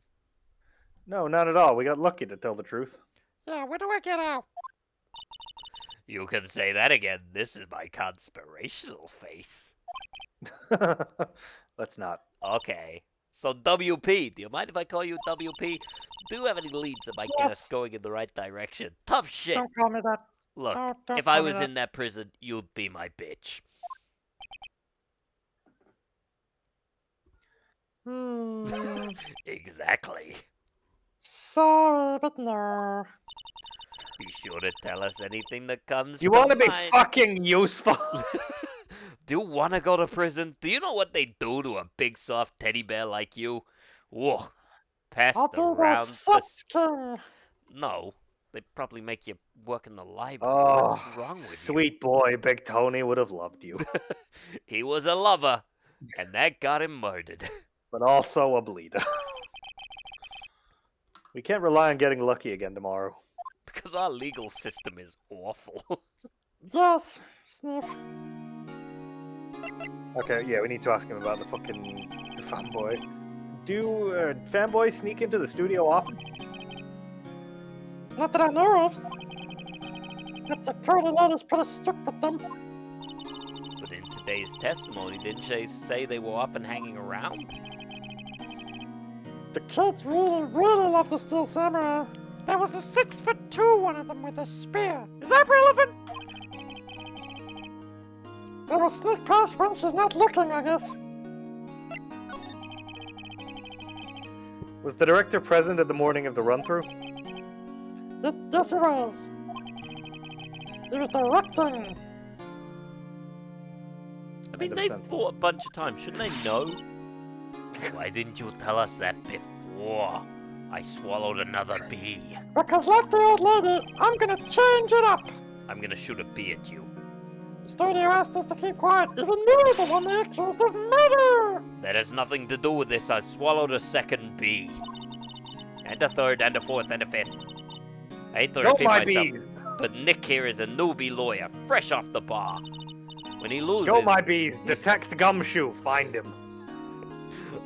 No, not at all. We got lucky, to tell the truth. Yeah, when do I get out? You can say that again. This is my conspirational face. Let's not. Okay. So, WP. Do you mind if I call you WP? Do you have any leads that might get us Yes. going in the right direction? Tough shit. Don't call me that. Look, Oh, don't if I tell me was that. in that prison, you'd be my bitch. Hmm. Exactly. Sorry, but no. Be sure to tell us anything that comes You to want to be mind. fucking useful? Do you want to go to prison? Do you know what they do to a big soft teddy bear like you? Whoa. Passed I'll be the around the... sex king. No. They'd probably make you work in the library. Oh, What's wrong with sweet boy, Big Tony would have loved you, you? He was a lover, and that got him murdered. but also a bleeder. We can't rely on getting lucky again tomorrow. Because our legal system is awful. Yes, Sniff. Okay, yeah, we need to ask him about the fanboy. Do fanboys sneak into the studio often? Not that I know of. But the security lady's pretty strict with them. But in today's testimony, didn't she say they were often hanging around? The kids really, really love the Steel Samurai. There was a 6'2" one of them with a spear. Is that relevant? They will sneak past when she's not looking, I guess. Was the director present at the morning of the run-through? Yes, he was. He was directing. I mean, End of they sentence. fought a bunch of times. Shouldn't they know? Why didn't you tell us that before? I swallowed another bee. Because like the old lady, I'm gonna change it up. I'm gonna shoot a bee at you. The studio asked us to keep quiet, even you're the one they accused of murder. That has nothing to do with this. I swallowed a second bee. And a third, and a fourth, and a fifth. I hate to Not repeat my myself, bees! but Nick here is a newbie lawyer, fresh off the bar. When he loses... Go my bees! Detect Gumshoe! Find him!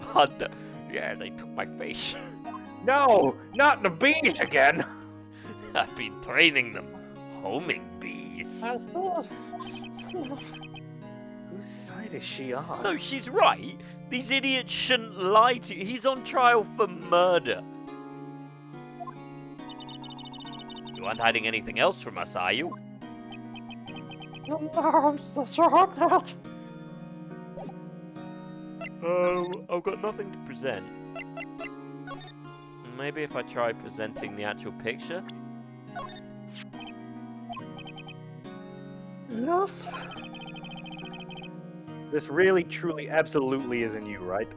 Hunter. Yeah, they took my face. No! Not the bees again! I've been training them. Homing bees. I still... Sniff. Whose side is she on? No, she's right. These idiots shouldn't lie to you. He's on trial for murder. You aren't hiding anything else from us, are you? No, I sure hope not. I've got nothing to present. Maybe if I try presenting the actual picture? Yes? This really, truly, absolutely isn't you, right?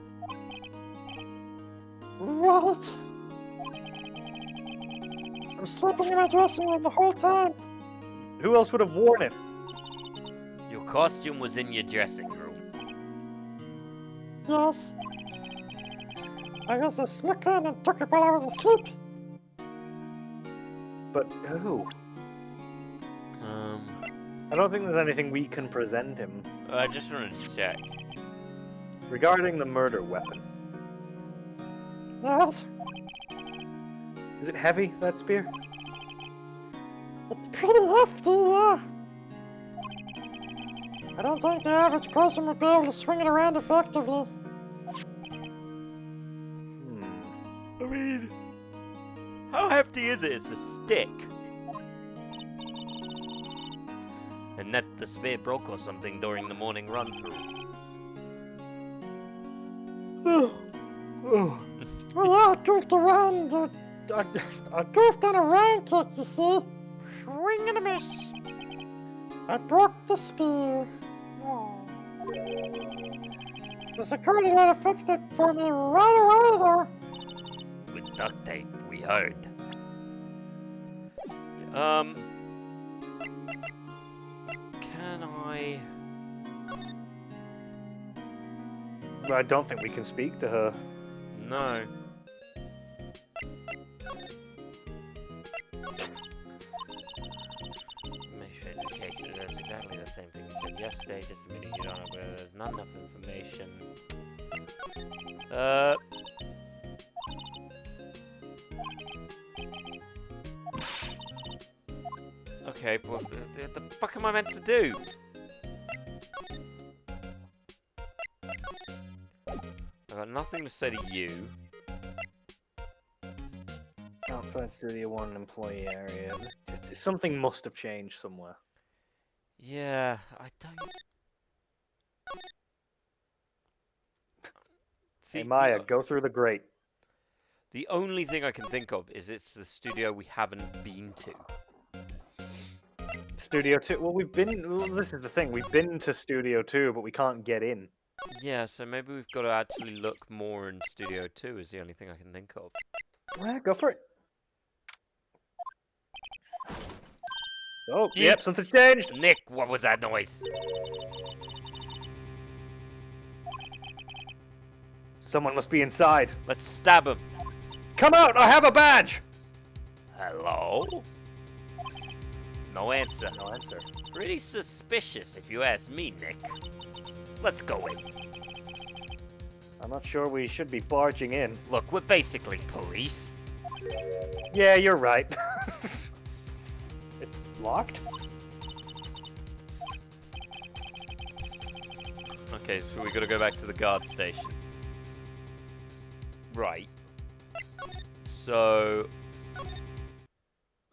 What? I'm sleeping in my dressing room the whole time. Who else would have worn it? Your costume was in your dressing room. Yes. I guess I snuck in and took it while I was asleep. But who? I don't think there's anything we can present him I just wanted to check. regarding the murder weapon. Yes. Is it heavy, that spear? It's pretty hefty, yeah. I don't think the average person would be able to swing it around effectively. I mean, how hefty is it? It's a stick. And that the spear broke or something during the morning run through. Well, yeah, I goofed around. I goofed on a round kick, you see. Swing and a miss. I broke the spear. Oh. The security guard fixed it for me right away there. With duct tape, we heard. Can I... I don't think we can speak to her. No. Make sure education, that's exactly the same thing you said yesterday, just admitting you don't know, but there's not enough information. Okay, but what the fuck am I meant to do? I've got nothing to say to you. Outside Studio 1 employee area. Something must have changed somewhere. Yeah, I don't. See, Hey Maya, go through the grate. the only thing I can think of is it's the studio we haven't been to. Studio 2. Well, this is the thing. We've been to Studio 2, but we can't get in. Yeah, so maybe we've got to actually look more in Studio 2 is the only thing I can think of. Yeah, go for it. Oh, yep, something's changed. Nick, what was that noise? Someone must be inside. Let's stab him. Come out! I have a badge! Hello? No answer. No answer. Pretty suspicious if you ask me, Nick. Let's go in. I'm not sure we should be barging in. Look, we're basically police. Yeah, you're right. It's locked? Okay, so we gotta go back to the guard station. Right. So...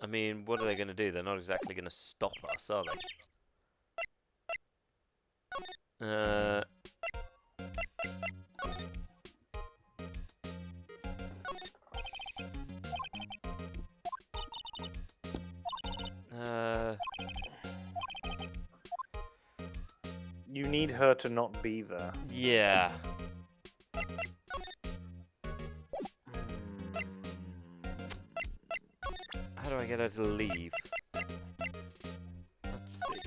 I mean, what are they gonna do? They're not exactly gonna stop us, are they? You need her to not be there. Yeah. How do I get her to leave? Let's see.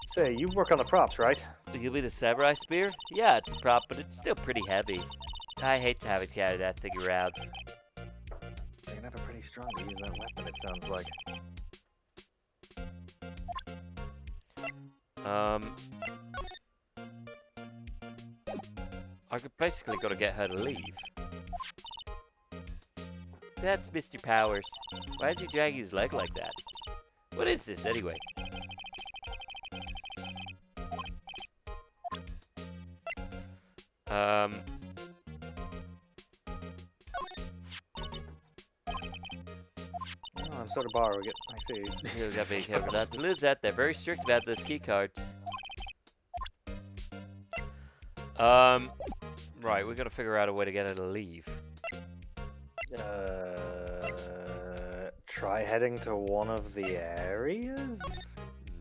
Say, you work on the props, right? You'll be the samurai spear? Yeah, it's a prop, but it's still pretty heavy. I hate to have it carry that thing around. So you're gonna have a pretty strong to use that weapon, it sounds like. I basically got to get her to leave. That's Mr. Powers. Why is he dragging his leg like that? What is this, anyway? Oh, I'm sort of borrowing it. I see. You gotta be careful not to lose that. They're very strict about those key cards. Right, we gotta figure out a way to get her to leave. Try heading to one of the areas?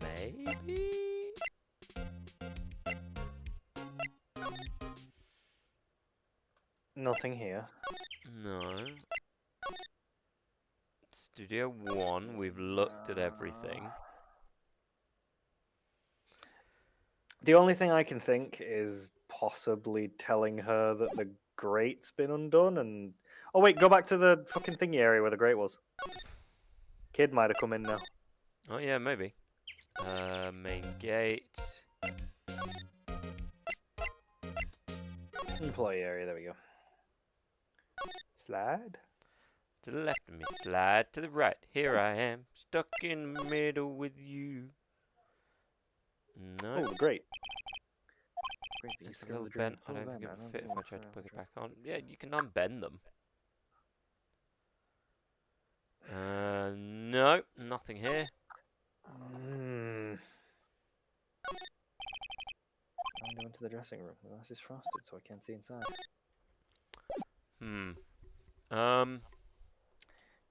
Maybe? Nothing here. No. Studio 1, we've looked at everything. The only thing I can think is possibly telling her that the grate's been undone and... Oh wait, go back to the fucking thingy area where the grate was. Kid might have come in now. Oh yeah, maybe. Main gate. Employee area, there we go. Slide. To the left of me, slide to the right. Here I am, stuck in the middle with you. No. Oh, the grate. Great that you It's a still little the dream. bent. I don't think it would fit if I tried to put it back. back on. Yeah, you can unbend them. No, nothing here. I'm going to the dressing room. The glass is frosted, so I can't see inside.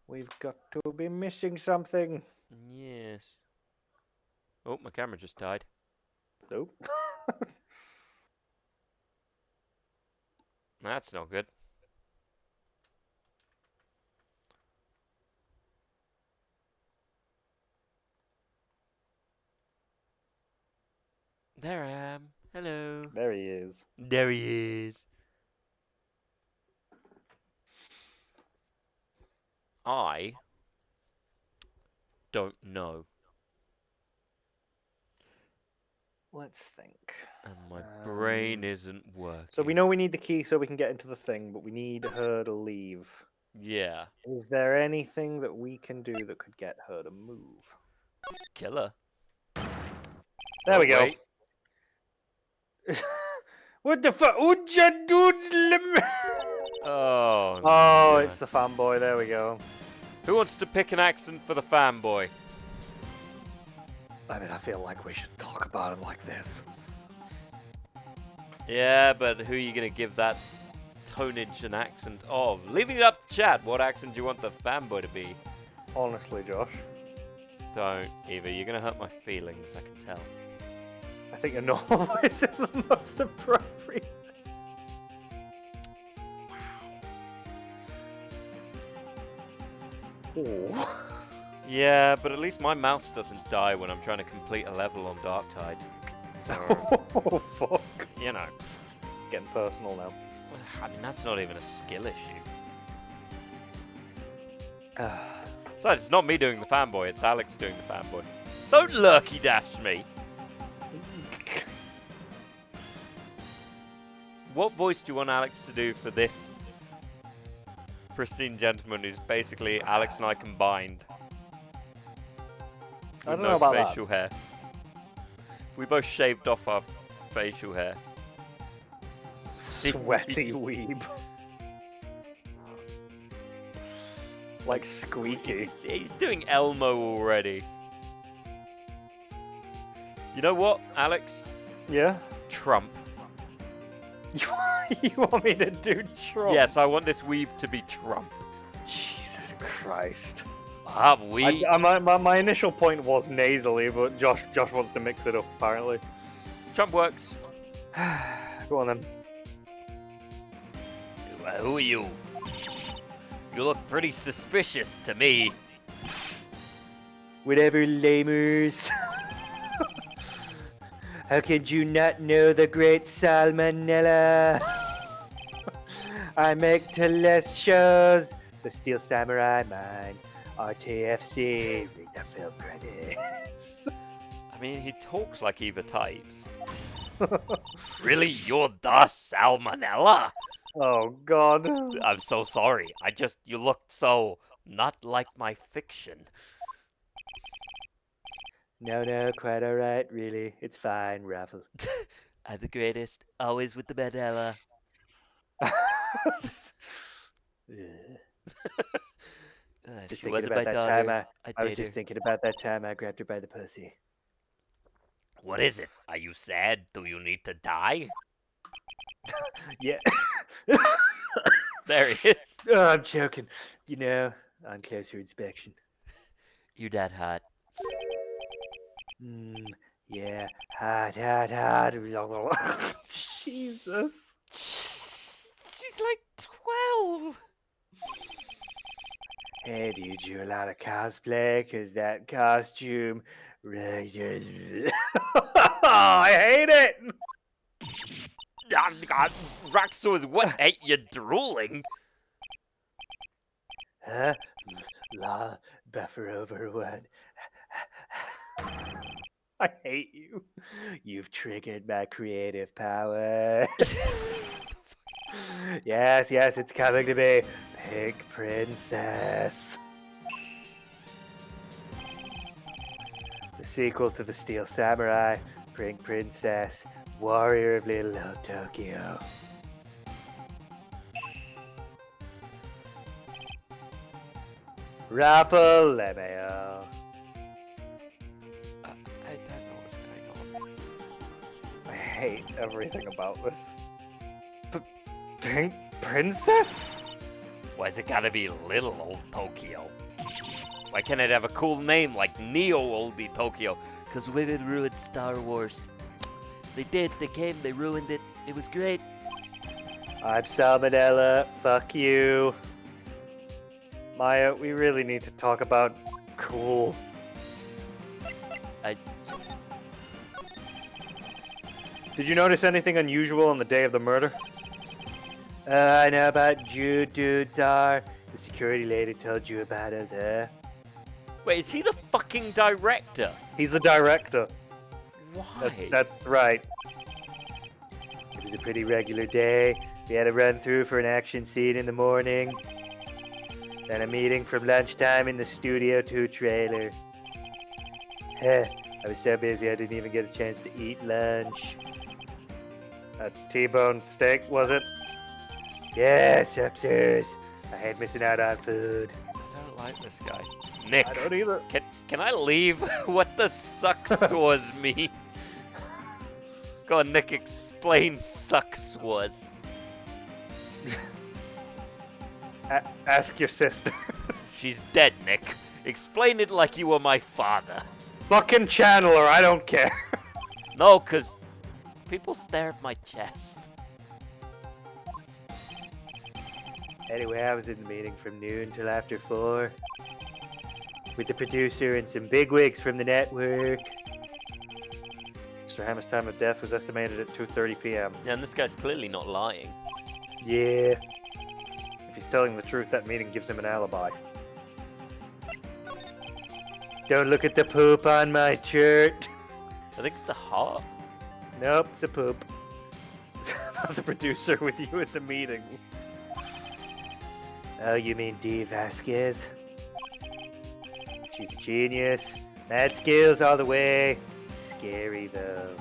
We've got to be missing something. Yes. Oh, my camera just died. Nope. That's not good. There I am. Hello. There he is. There he is. I don't know. Let's think. And my brain isn't working. So we know we need the key so we can get into the thing, but we need her to leave. Yeah. Is there anything that we can do that could get her to move? Killer. There we go. Wait. What the fuck? Oh. Oh, no. it's the fanboy. There we go. Who wants to pick an accent for the fanboy? I mean, I feel like we should talk about him like this. Yeah, but who are you gonna give that tonnage and accent of? Leaving it up to chat. What accent do you want the fanboy to be? Honestly, Josh, Don't, Eva. You're gonna hurt my feelings. I can tell. I think your normal voice is the most appropriate. Oh. Yeah, but at least my mouse doesn't die when I'm trying to complete a level on Darktide. Oh, fuck. You know. It's getting personal now. I mean, that's not even a skill issue. Besides, it's not me doing the fanboy, it's Alex doing the fanboy. Don't lurky dash me! What voice do you want Alex to do for this pristine gentleman who's basically Alex and I combined? I With don't know about that. facial hair. We both shaved off our facial hair. Sweaty weeb. Like squeaky. He's doing Elmo already. You know what, Alex? Yeah? Trump. You want me to do Trump? Yes, I want this weeb to be Trump. Jesus Christ. Ah, weeb. My initial point was nasally, but Josh wants to mix it up, apparently. Trump works. Go on then. Who are you? You look pretty suspicious to me. Whatever, lamers. How could you not know the great salmonella? I make less shows. The Steel Samurai Mine. RTFC. Read the film credits. I mean, he talks like Eva types. Really? You're the Salmonella? Oh, God. I'm so sorry. You looked so not like my fiction. No, quite alright, really. It's fine, Raffle. I'm the greatest, always with the Mandela. Just thinking about that time I was just thinking about that time I grabbed her by the pussy. What is it? Are you sad? Do you need to die? Yeah. There he is. Oh, I'm joking. You know, on closer inspection. You that hot. Yeah. Hot. Jesus. She's like 12. Hey, do you do a lot of cosplay? Cause that costume really I hate it! God, Roxor is what? Hey, you're drooling. Huh? La buffer over one. I hate you. You've triggered my creative power. Yes, it's coming to me. Pink Princess. The sequel to The Steel Samurai, Pink Princess, Warrior of Little Old Tokyo. Raffle Lemeo. I don't know what's going on. I hate everything about this. Pink Princess? Why's it gotta be Little Old Tokyo? Why can't it have a cool name like Neo Oldie Tokyo? Because women ruined Star Wars. They did. They came. They ruined it. It was great. I'm Salmonella. Fuck you. Maya, we really need to talk about cool. Did you notice anything unusual on the day of the murder? I know about Jew dudes are. The security lady told you about us, huh? Wait, is he the fucking director? He's the director. Why? That's right. It was a pretty regular day. We had a run through for an action scene in the morning. Then a meeting from lunchtime in the Studio 2 trailer. I was so busy I didn't even get a chance to eat lunch. A T-bone steak, was it? Yes, upstairs. I hate missing out on food. I don't like this guy. Nick, I don't either. can I leave? What does sucks was mean? Go on, Nick, explain sucks was. Ask your sister. She's dead, Nick. Explain it like you were my father. Fucking channel her, I don't care. No, 'cause people stare at my chest. Anyway, I was in the meeting from noon till after 4. With the producer and some bigwigs from the network. Mr. Hammer's time of death was estimated at 2:30 p.m. Yeah, and this guy's clearly not lying. Yeah. If he's telling the truth, that meeting gives him an alibi. Don't look at the poop on my shirt. I think it's a heart. Nope, it's a poop. The producer with you at the meeting. Oh, you mean Dee Vasquez? She's a genius. Mad skills all the way. Scary, though.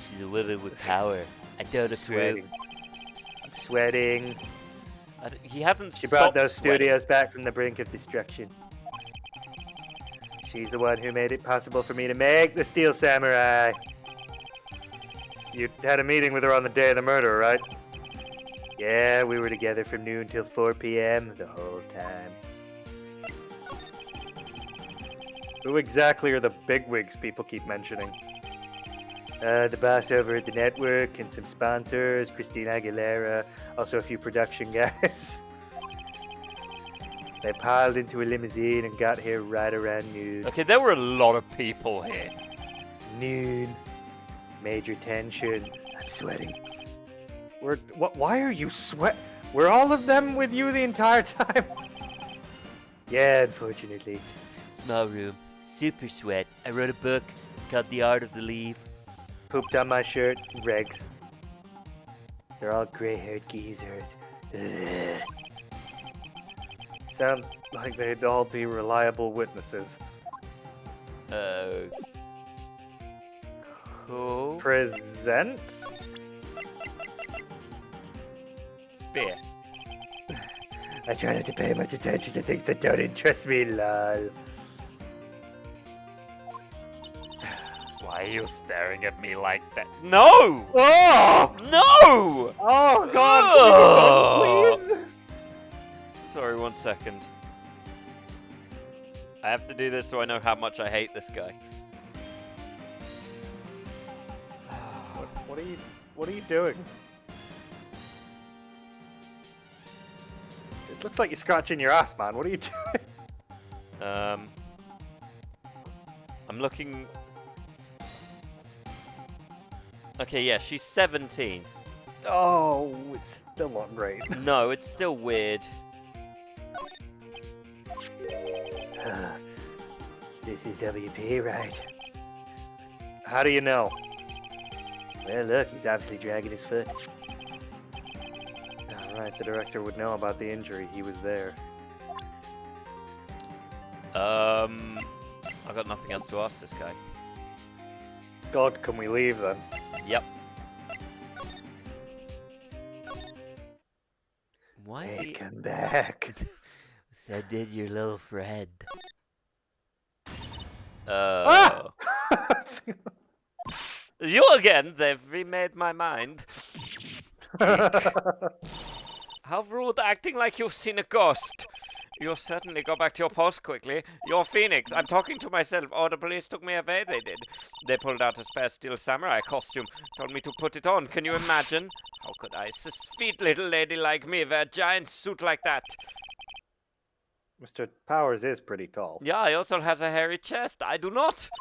She's a woman with power. I don't approve. Sweating. I'm sweating. He hasn't She brought stopped those sweating. studios back from the brink of destruction. She's the one who made it possible for me to make the Steel Samurai. You had a meeting with her on the day of the murder, right? Yeah, we were together from noon till 4 p.m. the whole time. Who exactly are the bigwigs people keep mentioning? The boss over at the network and some sponsors, Christina Aguilera, also a few production guys. They piled into a limousine and got here right around noon. Okay, there were a lot of people here. Noon. Major tension. I'm sweating. Why are you sweat? Were all of them with you the entire time? Yeah, unfortunately. Small room, super sweat. I wrote a book. It's called The Art of the Leave. Pooped on my shirt. Regs. They're all gray-haired geezers. Ugh. Sounds like they'd all be reliable witnesses. Cool. Present? Spear. I try not to pay much attention to things that don't interest me, lol. Why are you staring at me like that? No! Oh! No! Oh, God! Oh! Please! Sorry, 1 second. I have to do this so I know how much I hate this guy. What are you doing? It looks like you're scratching your ass, man. What are you doing? I'm looking... Okay, yeah, she's 17. Oh, it's still not great. No, it's still weird. This is WP, right? How do you know? Well, look, he's obviously dragging his foot. Alright, the director would know about the injury. He was there. I got nothing else to ask this guy. God, can we leave then? Yep. Why is he... come back. So did your little friend. Ah! You again? They've remade my mind. How rude, acting like you've seen a ghost. You'll certainly go back to your post quickly. You're Phoenix. I'm talking to myself. Oh, the police took me away, they did. They pulled out a spare Steel Samurai costume. Told me to put it on. Can you imagine? How could I? A sweet little lady like me wear a giant suit like that? Mr. Powers is pretty tall. Yeah, he also has a hairy chest. I do not.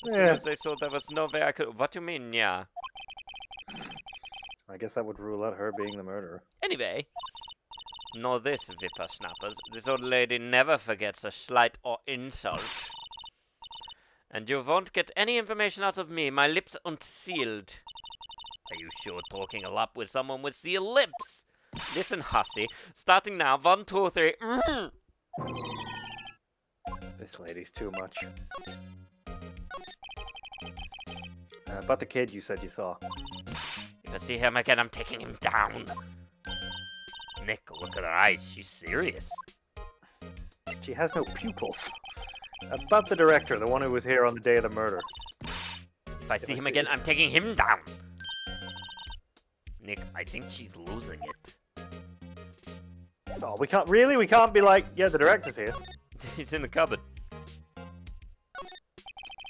As soon as they saw there was no way I could... What do you mean, yeah? I guess that would rule out her being the murderer. Anyway, know this, whippersnappers. This old lady never forgets a slight or insult. And you won't get any information out of me. My lips unsealed. Are you sure talking a lot with someone with sealed lips? Listen, hussy. Starting now. 1, 2, 3. This lady's too much. About the kid you said you saw. If I see him again, I'm taking him down. Nick, look at her eyes. She's serious. She has no pupils. About the director, the one who was here on the day of the murder. If I see him again, I'm taking him down. Nick, I think she's losing it. Oh, we can't be like, yeah, the director's here. He's in the cupboard.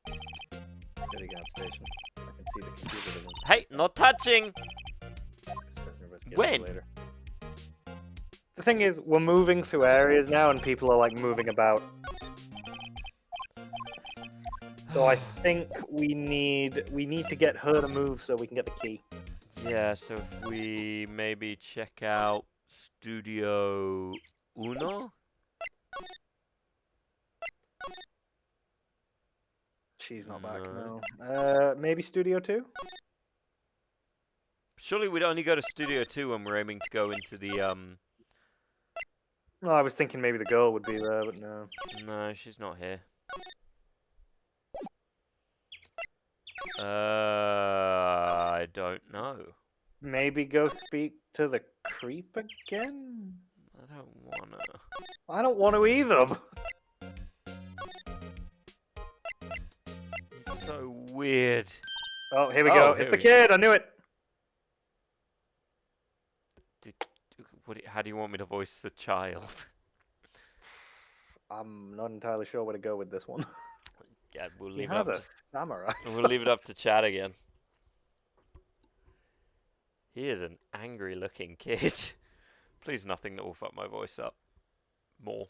Video gas station. I can see the computer. Hey, no touching! When? Later. The thing is, we're moving through areas now, and people are like moving about. So I think we need to get her to move so we can get the key. Yeah, so if we maybe check out Studio Uno? She's not back, no. Maybe Studio 2? Surely we'd only go to Studio 2 when we're aiming to go into the, No, I was thinking maybe the girl would be there, but no. No, she's not here. I don't know. Maybe go speak to the creep again? I don't wanna. I don't want to either. It's so weird. Oh, here we go. It's the kid. I knew it. How do you want me to voice the child? I'm not entirely sure where to go with this one. Yeah, we'll He leave it has up a samurai. We'll leave it up to Chad again. He is an angry-looking kid. Please, nothing that will fuck my voice up more.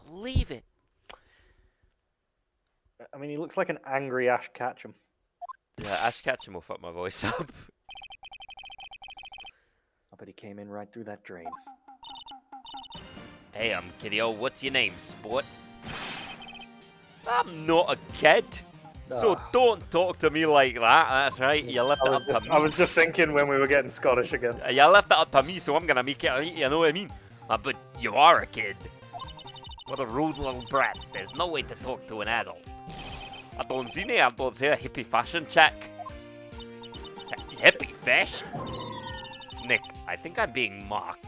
Believe it. I mean, he looks like an angry Ash Ketchum. Yeah, Ash Ketchum will fuck my voice up. I bet he came in right through that drain. Hey, Kiddo. What's your name, sport? I'm not a kid. So don't talk to me like that. That's right. You left it up to me. I was just thinking when we were getting Scottish again. You left it up to me, so I'm gonna make it. You know what I mean? But you are a kid. What a rude little brat. There's no way to talk to an adult. I don't see any adults here. Hippie fashion check. Hippie fashion? Nick, I think I'm being mocked.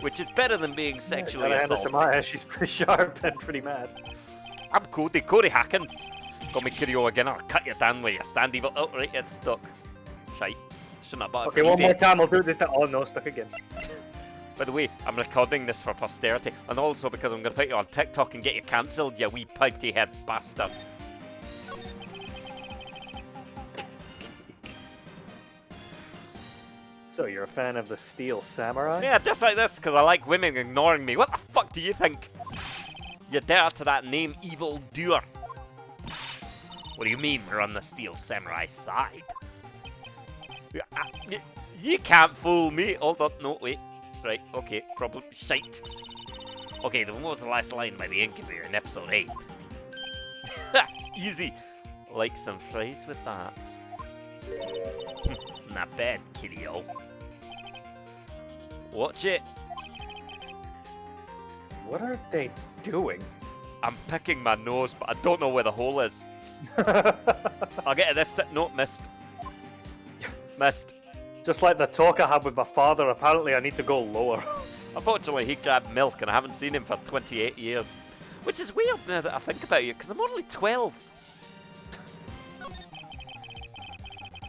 Which is better than being sexually assaulted. Maya, she's pretty sharp and pretty mad. I'm Cody Hackins. Got me Kirio again. I'll cut you down where you stand, evil. Oh, right, it's stuck. Shite. Shouldn't have bought it Okay, for one eBay. more time. I'll do this. Oh no, stuck again. By the way, I'm recording this for posterity, and also because I'm going to put you on TikTok and get you cancelled, you wee pinty-head bastard. So you're a fan of the Steel Samurai? Yeah, just like this, because I like women ignoring me. What the fuck do you think? You dare to that name, evil doer. What do you mean we're on the Steel Samurai side? You can't fool me. Hold on, no, wait. Right, okay, problem. Shite. Okay, then what was the last line by the Incubator in episode 8? Easy. Like some fries with that. Not bad, kiddo. Watch it. What are they doing? I'm picking my nose, but I don't know where the hole is. I'll get to this. No, missed. Missed. Just like the talk I had with my father, apparently I need to go lower. Unfortunately, he grabbed milk, and I haven't seen him for 28 years. Which is weird now that I think about it, because I'm only 12.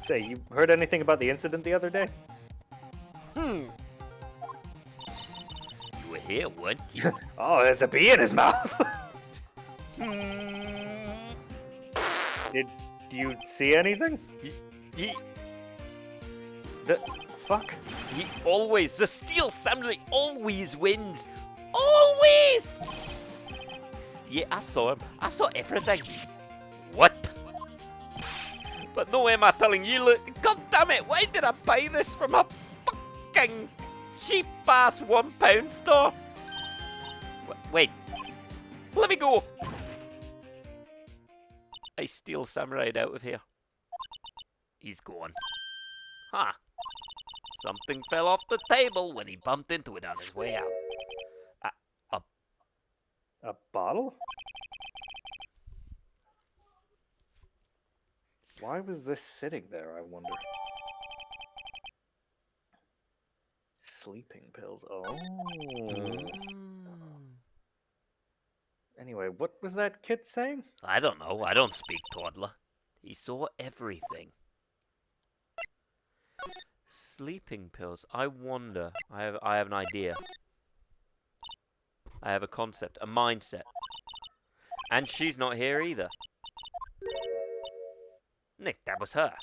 Say, you heard anything about the incident the other day? You were here, weren't you? Oh, there's a bee in his mouth. Did you see anything? The fuck? He always, the Steel Samurai always wins. Always! Yeah, I saw him. I saw everything. What? But no way am I telling you, look, god damn it, why did I buy this from a fucking cheap ass £1 store? Wait, let me go. I Steel Samurai out of here. He's gone. Huh. Something fell off the table when he bumped into it on his way out. A A bottle? Why was this sitting there, I wonder? Sleeping pills. Oh. Anyway, what was that kid saying? I don't know. I don't speak toddler. He saw everything. Sleeping pills. I wonder. I have an idea. I have a concept, a mindset. And she's not here either. Nick, that was her.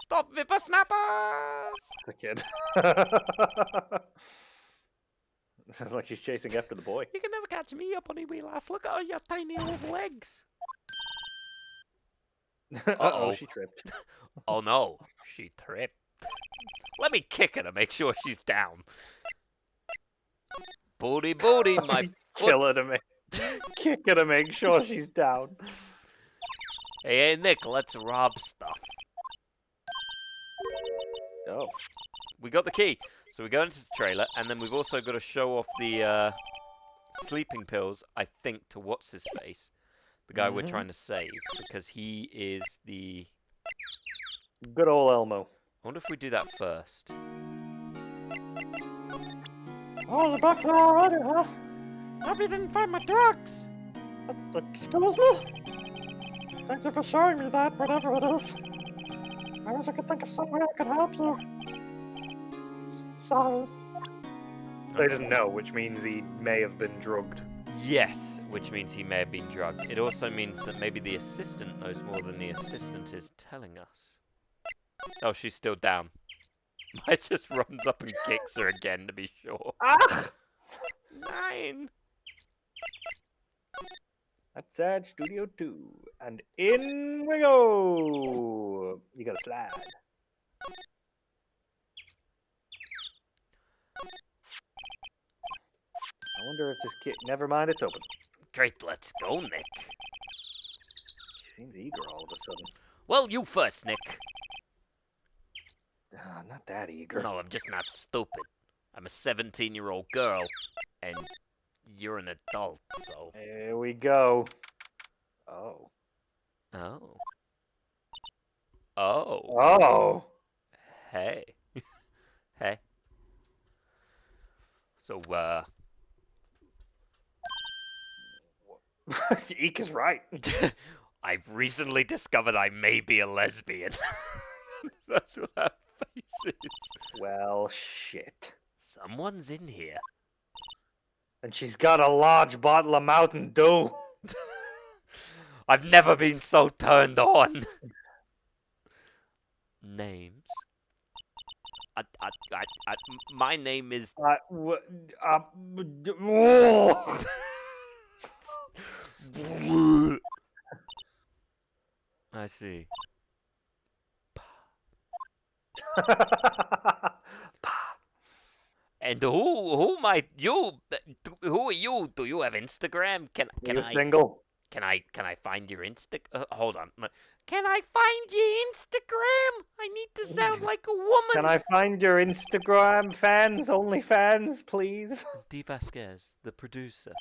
Stop, whippersnapper! The kid. Sounds like she's chasing after the boy. You can never catch me up on a wheel ass. Look at your tiny little legs. Uh-oh, she tripped. Oh no, she tripped. Let me kick her to make sure she's down. Booty, booty, my Kill her foot. to make... Kick her to make sure she's down. Hey, Nick, let's rob stuff. Oh. We got the key. So we go into the trailer, and then we've also got to show off the sleeping pills, I think, to what's-his-face. The guy we're trying to save, because he is the... Good old Elmo. I wonder if we do that first. Oh, you're back here already, huh? Hope you didn't find my drugs. Excuse me? Thank you for showing me that, whatever it is. I wish I could think of some way I could help you. Sorry. So he doesn't know, which means he may have been drugged. Yes, which means he may have been drugged. It also means that maybe the assistant knows more than the assistant is telling us. Oh, she's still down. I just runs up and kicks her again to be sure. Ah! 9! That's at Studio 2. And in we go! You gotta slide. I wonder if this kid... Never mind, it's open. Great, let's go, Nick. She seems eager all of a sudden. Well, you first, Nick. Ah, not that eager. No, I'm just not stupid. I'm a 17-year-old girl, and you're an adult, so... Here we go. Oh. Oh. Oh. Oh! Hey. Hey. So, Eek is right. I've recently discovered I may be a lesbian. That's what that face is. Well, shit. Someone's in here. And she's got a large bottle of Mountain Dew. I've never been so turned on. Names. My name is... I see. And who might you? Who are you? Do you have Instagram? Can You I single? can I find your hold on. Can I find your Instagram? I need to sound like a woman. Can I find your Instagram fans, only fans, please? D. Vasquez, the producer.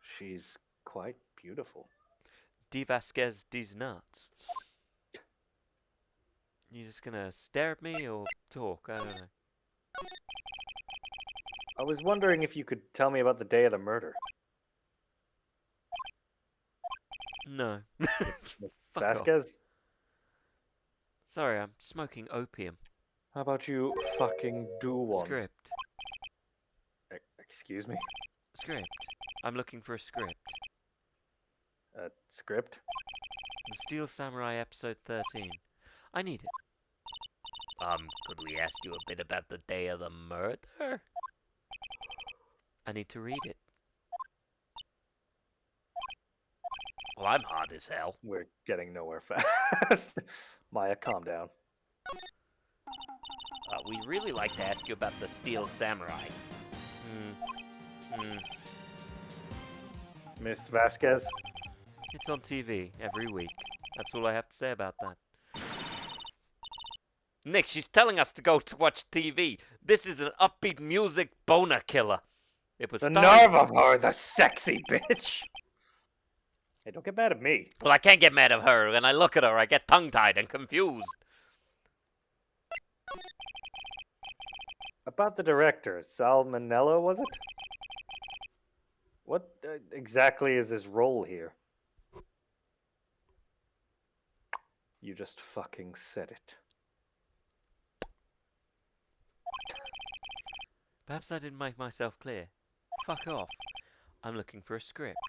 She's quite beautiful. D. Vasquez, these nuts. You just gonna stare at me or talk? I don't know. I was wondering if you could tell me about the day of the murder. No. Fuck off. Vasquez? Sorry, I'm smoking opium. How about you fucking do one? Script. Excuse me? Script. I'm looking for a script. Script? The Steel Samurai episode 13. I need it. Could we ask you a bit about the day of the murder? I need to read it. Well, I'm hot as hell. We're getting nowhere fast. Maya, calm down. We really like to ask you about the Steel Samurai. Miss Vasquez? It's on TV every week. That's all I have to say about that. Nick, she's telling us to go to watch TV. This is an upbeat music boner killer. It was The starring... nerve of her, the sexy bitch. Hey, don't get mad at me. Well, I can't get mad at her. When I look at her, I get tongue-tied and confused. About the director, Salmonella, was it? What exactly is his role here? You just fucking said it. Perhaps I didn't make myself clear. Fuck off. I'm looking for a script.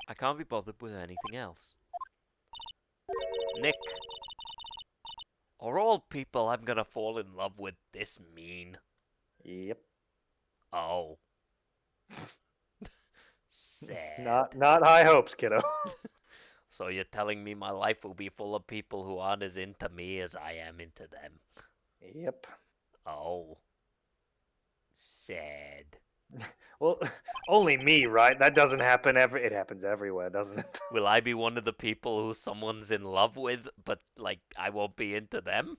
I can't be bothered with anything else. Nick. Are all people I'm gonna fall in love with this mean? Yep. Oh. Sad. Not high hopes, kiddo. So you're telling me my life will be full of people who aren't as into me as I am into them? Yep. Oh. Sad. Well, only me, right? That doesn't happen it happens everywhere, doesn't it? Will I be one of the people who someone's in love with, but, like, I won't be into them?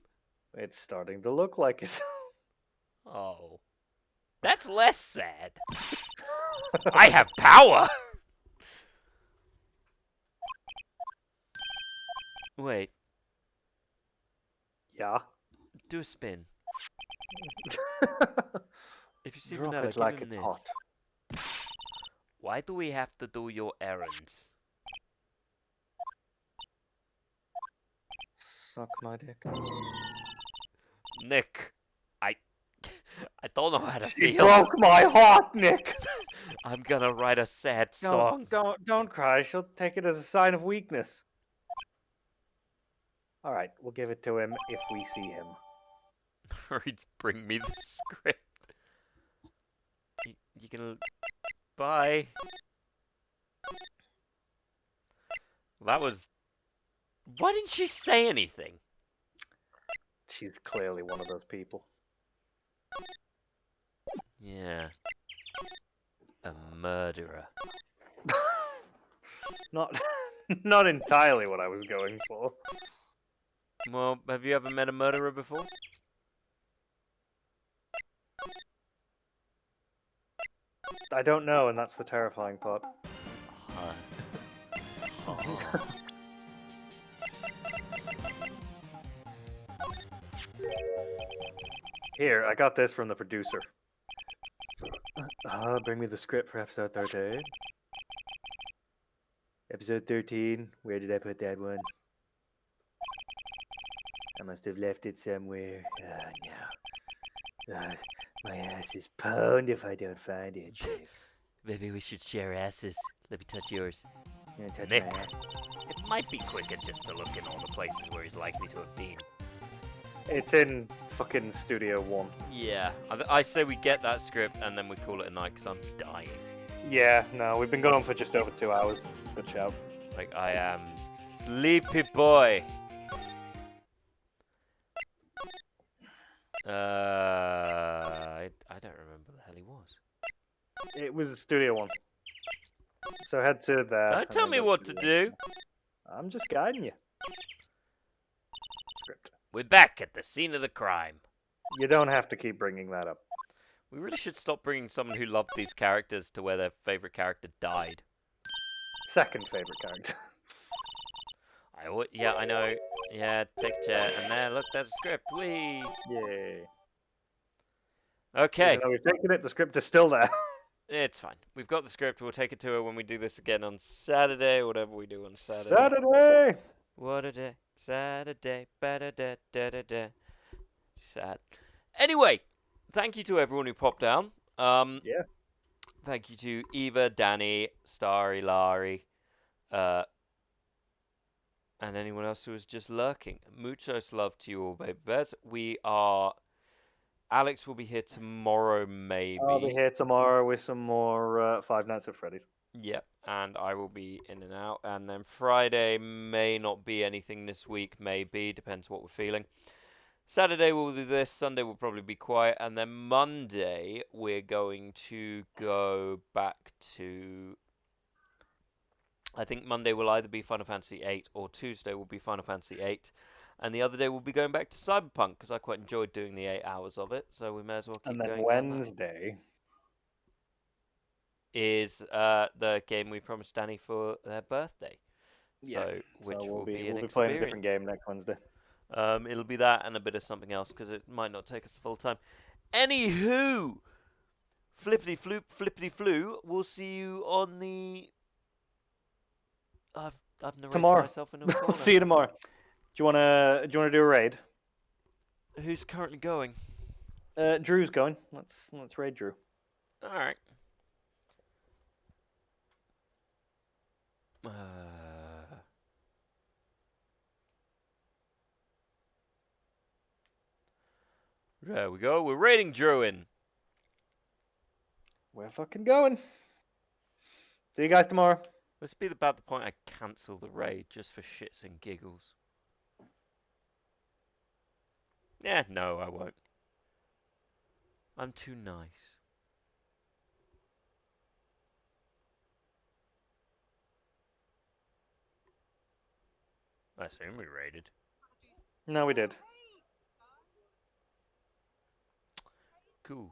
It's starting to look like it. Oh. That's less sad. I have power! Wait, Yeah. do a spin. If you see Drop Manila, it give like him it's this. hot. Why do we have to do your errands? Suck my dick. Nick, I don't know how to She feel. broke my heart, Nick. I'm gonna write a sad song. Don't cry. She'll take it as a sign of weakness. All right, we'll give it to him if we see him. Hurry, bring me the script. You can... Bye. That was... Why didn't she say anything? She's clearly one of those people. Yeah. A murderer. Not entirely what I was going for. Well, have you ever met a murderer before? I don't know, and that's the terrifying part. Here, I got this from the producer. Bring me the script for episode 13. Episode 13, where did I put that one? I must have left it somewhere. Oh no. My ass is pwned if I don't find it, James. Maybe we should share asses. Let me touch yours. You gonna touch Nick. my ass? It might be quicker just to look in all the places where he's likely to have been. It's in fucking Studio 1. Yeah, I say we get that script and then we call it a night because I'm dying. Yeah, no, we've been going for just over 2 hours. It's a good shout. Like, I am sleepy boy. I don't remember the hell he was. It was Studio 1. So head to there. Don't tell me what to do. I'm just guiding you. Script. We're back at the scene of the crime. You don't have to keep bringing that up. We really should stop bringing someone who loved these characters to where their favorite character died. Second favorite character. Yeah, I know. Yeah, take a chair. And there, look, there's a script. Whee! Yay. Okay. Even though we've taken it, the script is still there. It's fine. We've got the script. We'll take it to her when we do this again on Saturday, or whatever we do on Saturday. Saturday! What a day. Saturday. Ba-da-da-da-da-da. Sad. Anyway, thank you to everyone who popped down. Yeah. Thank you to Eva, Danny, Starry, Larry, and anyone else who was just lurking. Muchos love to you all, baby bears. Alex will be here tomorrow, maybe. I'll be here tomorrow with some more Five Nights at Freddy's. Yep, and I will be in and out. And then Friday may not be anything this week, maybe. Depends what we're feeling. Saturday we'll do this. Sunday will probably be quiet. And then Monday we're going to go back to... I think Monday will either be Final Fantasy VIII or Tuesday will be Final Fantasy VIII. And the other day we'll be going back to Cyberpunk because I quite enjoyed doing the 8 hours of it. So we may as well keep And then going. down that. Wednesday. Is the game we promised Danny for their birthday. Yeah. So which So will be an we'll be playing a different experience. game next Wednesday. It'll be that and a bit of something else because it might not take us the full time. Anywho, flippity flu. We'll see you on the. I've narrated Tomorrow. myself in a We'll corner. see you tomorrow. Do you wanna do a raid? Who's currently going? Drew's going. Let's raid Drew. All right. There we go. We're raiding Druin. We're fucking going. See you guys tomorrow. This be about the point I cancel the raid just for shits and giggles. Yeah, no, I won't. I'm too nice. I assume we raided. No, we did. Cool.